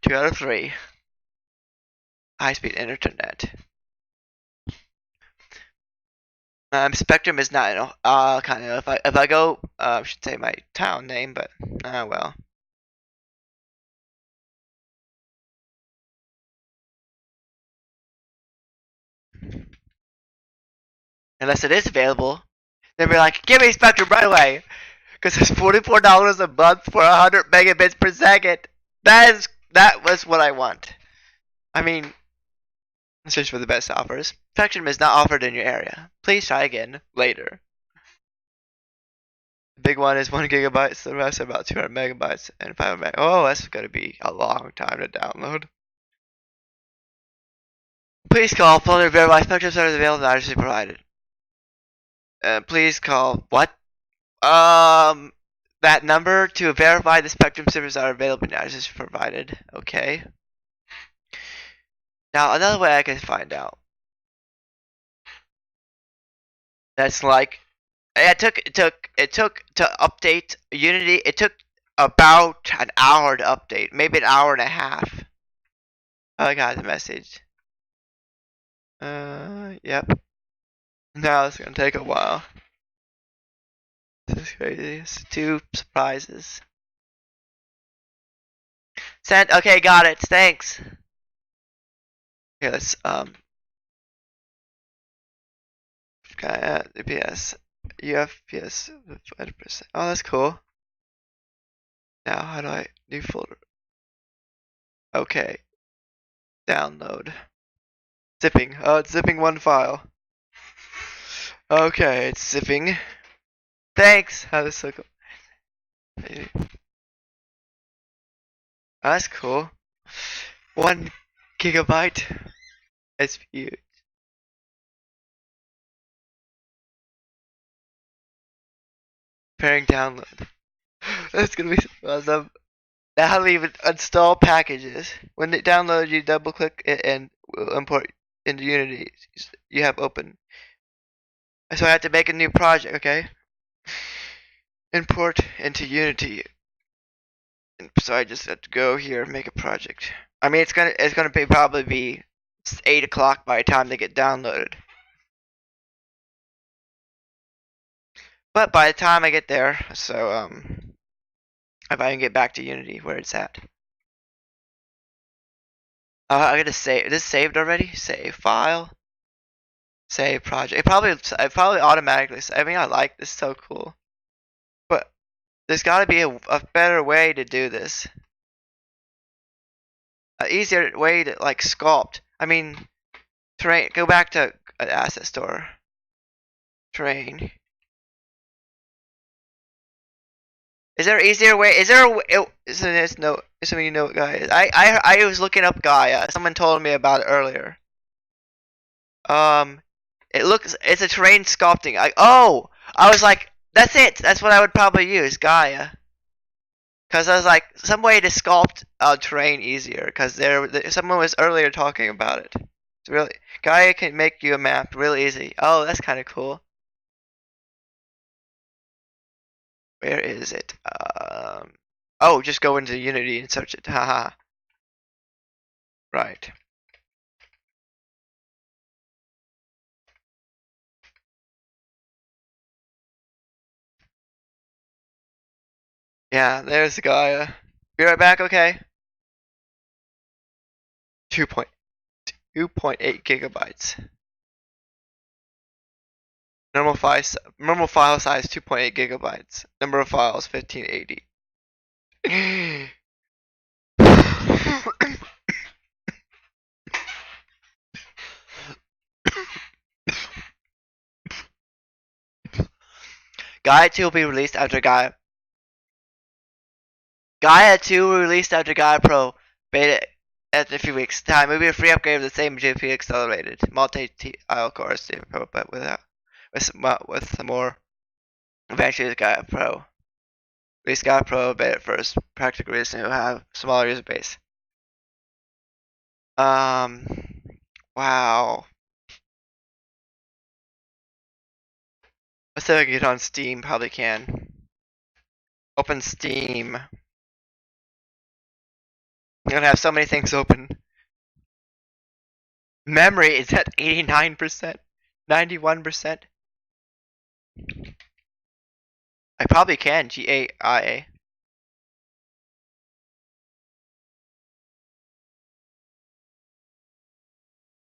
Speaker 1: 2 out of 3. High-speed internet. Spectrum is not kind of. If I go, I should say my town name, but well. Unless it is available, they'll be like, give me Spectrum right away, because it's $44 a month for 100 megabits per second. That was what I want. I mean, search for the best offers. Spectrum is not offered in your area. Please try again later. The big one is 1 gigabyte, so the rest are about 200 megabytes and 500 megabytes. Oh, that's going to be a long time to download. Please call Plumber Verify Spectrum Service available and address provided. Please call what? That number to verify the Spectrum servers are available and address provided. Okay. Now another way I can find out. That's like it took to update Unity. It took about an hour to update, maybe an hour and a half. Oh, I got the message. Yep. Now it's gonna take a while. This is crazy. It's 2 surprises. Sent. Okay, got it. Thanks. Okay, let's PS. UFPS 100%. Oh, that's cool. Now, how do I new folder? Okay, download. Zipping. Oh, it's zipping one file. Okay, it's zipping. Thanks. How this so cool. Oh, that's cool. 1 gigabyte. It's huge. Preparing download. That's gonna be so awesome. Now how do we even install packages? When it downloads, you double click it and will import into Unity. You have open. So I have to make a new project, okay? Import into Unity. And so I just have to go here and make a project. I mean, it's gonna probably be 8 o'clock by the time they get downloaded. But by the time I get there, so if I can get back to Unity where it's at. I gotta save. Is this saved already? Save file. Save project. It probably automatically. I mean, I like this. So cool. But there's got to be a better way to do this. An easier way to like sculpt. I mean, terrain. Go back to an asset store. Terrain. Is there an easier way? Is there a way? There's no. Something you know what Gaia is. I was looking up Gaia. Someone told me about it earlier. It's a terrain sculpting. I was like, that's it. That's what I would probably use, Gaia. Cause I was like, some way to sculpt terrain easier. Cause someone was earlier talking about it. It's really Gaia can make you a map really easy. Oh, that's kind of cool. Where is it? Oh, just go into Unity and search it. Haha. Right. Yeah, there's Gaia. Be right back, okay? 2.8 gigabytes. Normal file size 2.8 gigabytes. Number of files 1580. Gaia 2 will be released after Gaia 2 will be released after Gaia Pro beta after a few weeks' time. It will be a free upgrade of the same GPU accelerated multi-tile cores, but with some more advantages of Gaia Pro. Release Gaia Pro beta first. Practical reason to have smaller user base. Wow. Let's see if I can get on Steam. Probably can. Open Steam. I'm gonna have so many things open. Memory is at 89%, 91%. I probably can. GAIA.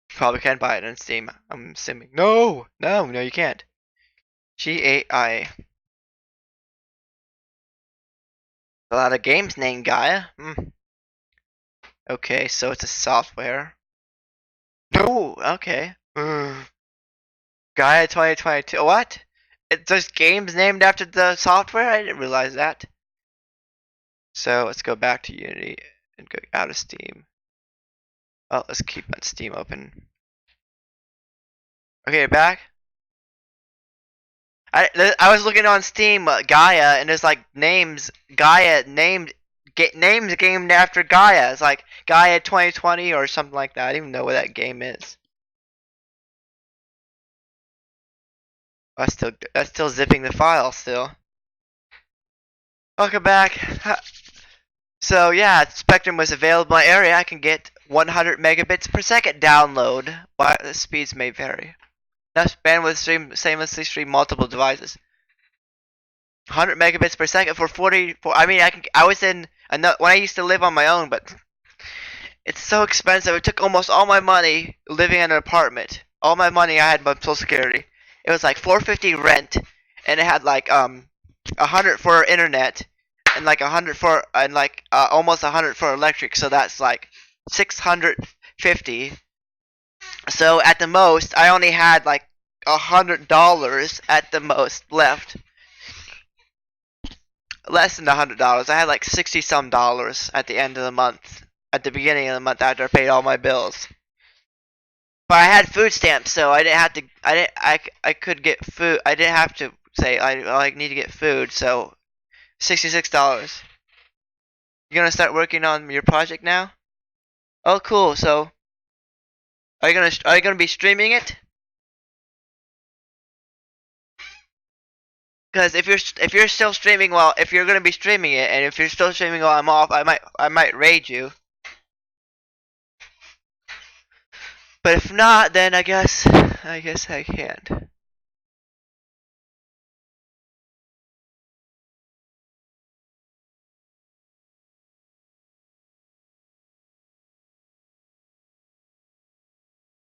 Speaker 1: Probably can buy it on Steam. I'm assuming. No, you can't. GAIA. A lot of games named Gaia. Okay, so it's a software. No, okay. Gaia 2022. What? There's games named after the software? I didn't realize that. So let's go back to Unity and go out of Steam. Oh, let's keep that Steam open. Okay, back. I was looking on Steam, Gaia, and there's like names, Gaia named names named after Gaia. It's like Gaia 2020 or something like that. I don't even know what that game is. That's still zipping the file still. Welcome back. So yeah, Spectrum was available in my area. I can get 100 megabits per second download, but the speeds may vary. Enough bandwidth seamlessly stream multiple devices. 100 megabits per second for 40. I mean, I was in when I used to live on my own, but it's so expensive. It took almost all my money living in an apartment. All my money I had my Social Security. It was like 450 rent, and it had like 100 for internet, and like 100 for and like almost 100 for electric. So that's like 650. So at the most, I only had like $100 at the most left. Less than $100. I had like 60 some dollars at the end of the month. At the beginning of the month after I paid all my bills. But I had food stamps, so I didn't have to. I could get food. I didn't have to say I need to get food. So $66. You gonna start working on your project now? Oh, cool. So are you gonna be streaming it? Because if you're still streaming while if you're gonna be streaming it, and if you're still streaming while I'm off, I might raid you. But if not, then I guess I can't.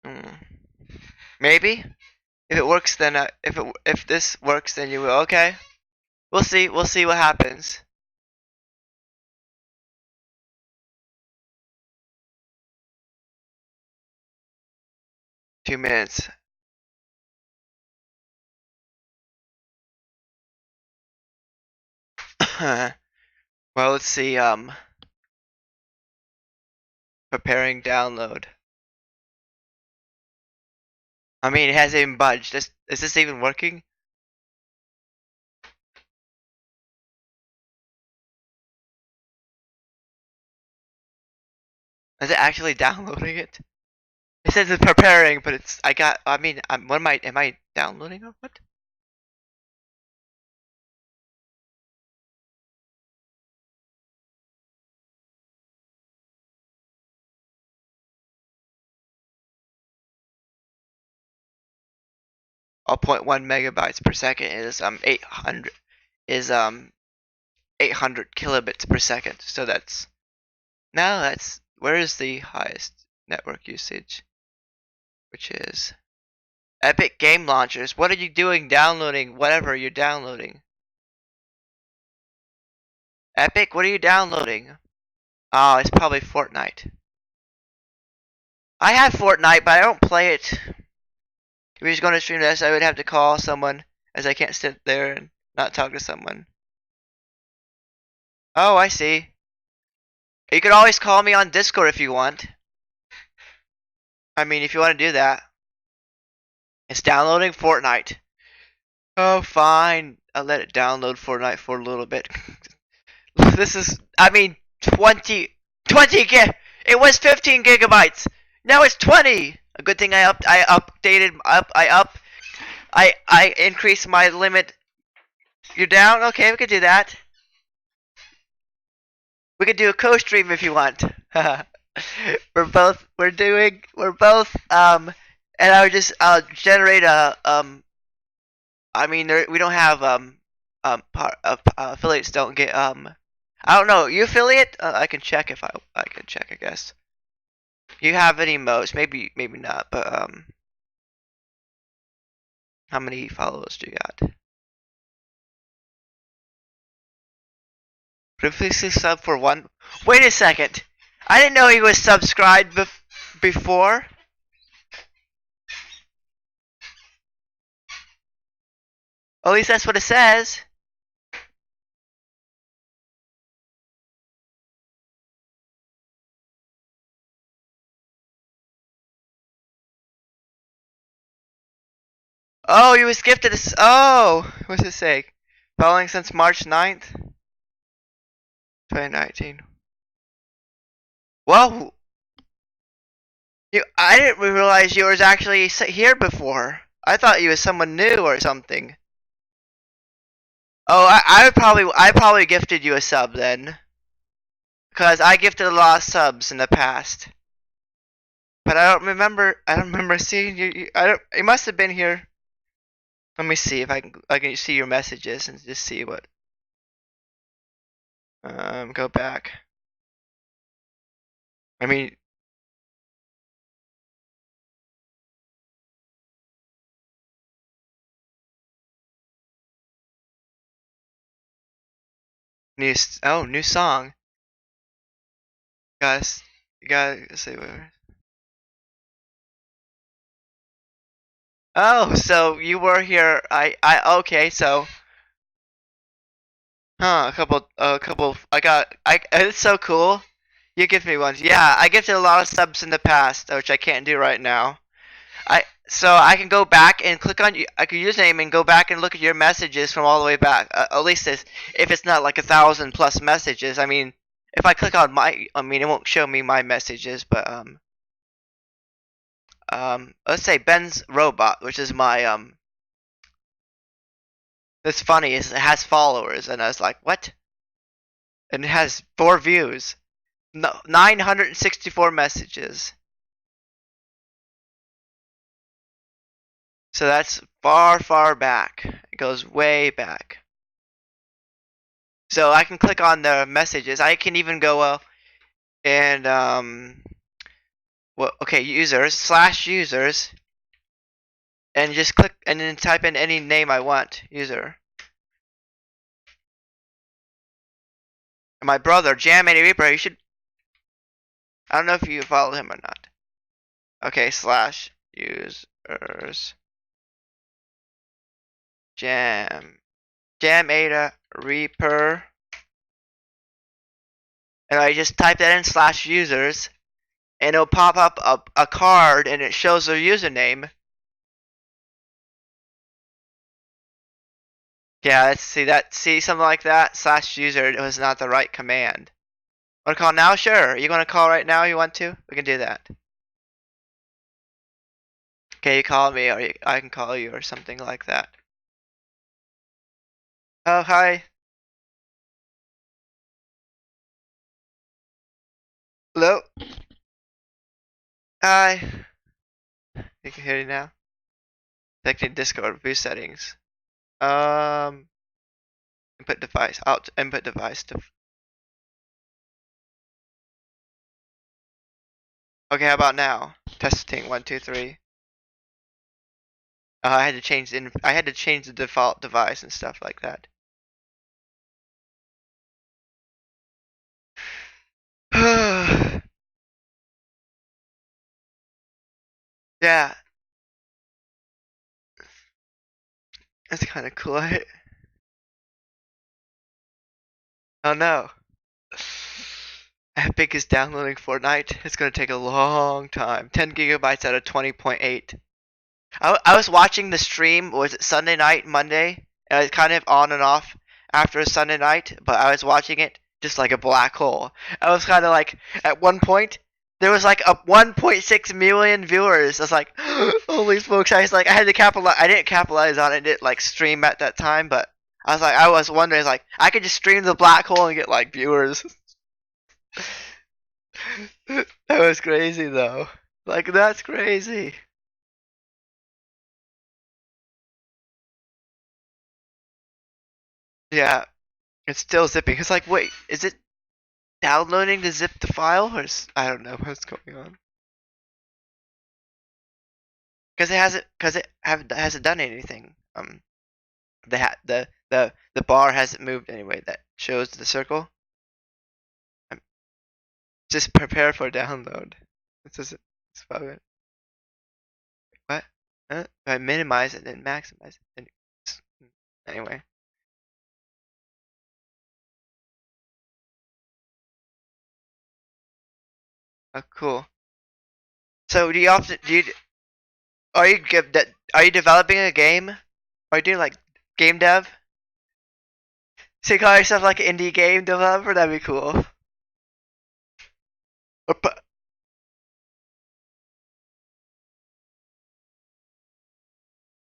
Speaker 1: Mm. Maybe if it works, then if this works, then you will. Okay, we'll see. We'll see what happens. $2 minutes. Well, let's see. Preparing download. I mean, it hasn't even budged. Is this even working? Is it actually downloading it? It says it's preparing, but it's. I mean, what am I downloading or what? Oh, 0.1 megabytes per second is 800 kilobits per second. So that's where is the highest network usage? Which is Epic Game Launchers. What are you doing downloading whatever you're downloading? Epic, what are you downloading? Oh, it's probably Fortnite. I have Fortnite, but I don't play it. If we was going to stream this, I would have to call someone, as I can't sit there and not talk to someone. Oh, I see. You could always call me on Discord if you want. I mean, if you want to do that. It's downloading Fortnite. Oh, fine. I'll let it download Fortnite for a little bit. This is, I mean, 20 gig. It was 15 gigabytes. Now it's 20. A good thing I increased my limit. You're down? Okay, we could do that. We could do a co-stream if you want. we're both, and I'll generate a, I mean, we don't have, affiliates don't get, I don't know, you affiliate? I can check if I can check, I guess. You have any emotes? Maybe not, but, how many followers do you got? Previously sub for one. Wait a second. I didn't know he was subscribed before. At least that's what it says. Oh, he was gifted a. Oh, what's it say? Following since March 9th, 2019. Well, I didn't realize you was actually here before. I thought you was someone new or something. Oh, I probably gifted you a sub then, because I gifted a lot of subs in the past. But I don't remember seeing you. I don't. You must have been here. Let me see if I can see your messages and just see what. Go back. I mean, new song. Guys, you gotta say where. Oh, so you were here. Okay. So, a couple. It's so cool. You give me ones. Yeah, I gifted a lot of subs in the past, which I can't do right now. So I can go back and click on you. I could username and go back and look at your messages from all the way back. At least if it's not like 1,000+ messages. I mean, if I click on it won't show me my messages, but let's say Ben's robot, which is my That's funny is it has followers, and I was like, what? And it has 4 views, no, 964 messages. So that's far, far back. It goes way back. So I can click on the messages. I can even go and okay, users, and just click and then type in any name I want, user. And my brother, Jam 80 Reaper, you should. I don't know if you follow him or not. Okay, /users Jam 80 Reaper, and I just type that in /users, and it'll pop up a card, and it shows their username. Yeah, let's see that. See something like that. /user. It was not the right command. Want to call now? Sure. You want to call right now? You want to? We can do that. Okay, you call me, or I can call you, or something like that. Oh, hi. Hello. Hi. You can hear me now. Connecting Discord. View settings. Um. Input device. Out. Input device. Okay, how about now? Testing. 1, 2, 3. I had to change the default device and stuff like that. Yeah, that's kind of cool. Oh no. Epic is downloading Fortnite. It's gonna take a long time. 10 gigabytes out of 20.8. I was watching the stream. Was it Sunday night, Monday? And I was kind of on and off after Sunday night, but I was watching it just like a black hole. I was kind of like, at one point, there was like a 1.6 million viewers. I was like, holy smokes! I was like, I had to capitalize. I didn't capitalize on it. I didn't like stream at that time, but I was wondering, like, I could just stream the black hole and get like viewers. That was crazy though. Like, that's crazy. Yeah, it's still zipping. It's like, wait, is it downloading to zip the file, or I don't know what's going on? Because it hasn't done anything. The bar hasn't moved anyway. That shows the circle. Um, just prepare for download. It's just it's fine. What? I minimize it and maximize it. Anyway. Oh, cool. So are you developing a game? Are you doing like game dev? So you call yourself like an indie game developer? That'd be cool. Or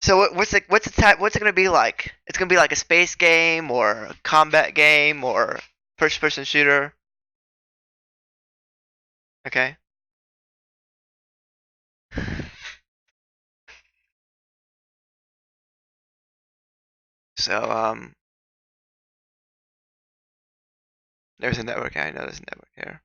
Speaker 1: So what's the type? What's it gonna be like? It's gonna be like a space game or a combat game or first-person shooter. Okay. So, there's a network. I know there's a network here.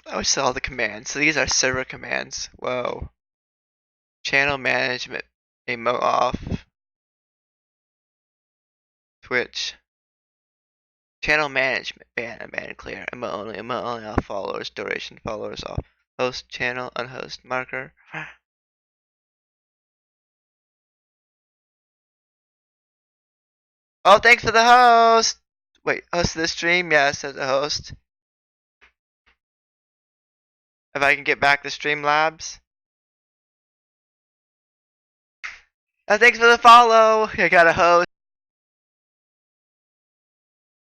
Speaker 1: I wish saw all the commands. So these are server commands. Whoa. Channel management. Emote off. Twitch. Channel management. Ban clear. Emote only off. Followers. Duration. Followers off. Host channel. Unhost. Marker. Oh, thanks for the host! Wait, host of the stream? Yes, as a host. If I can get back to Streamlabs. Thanks for the follow! I got a host.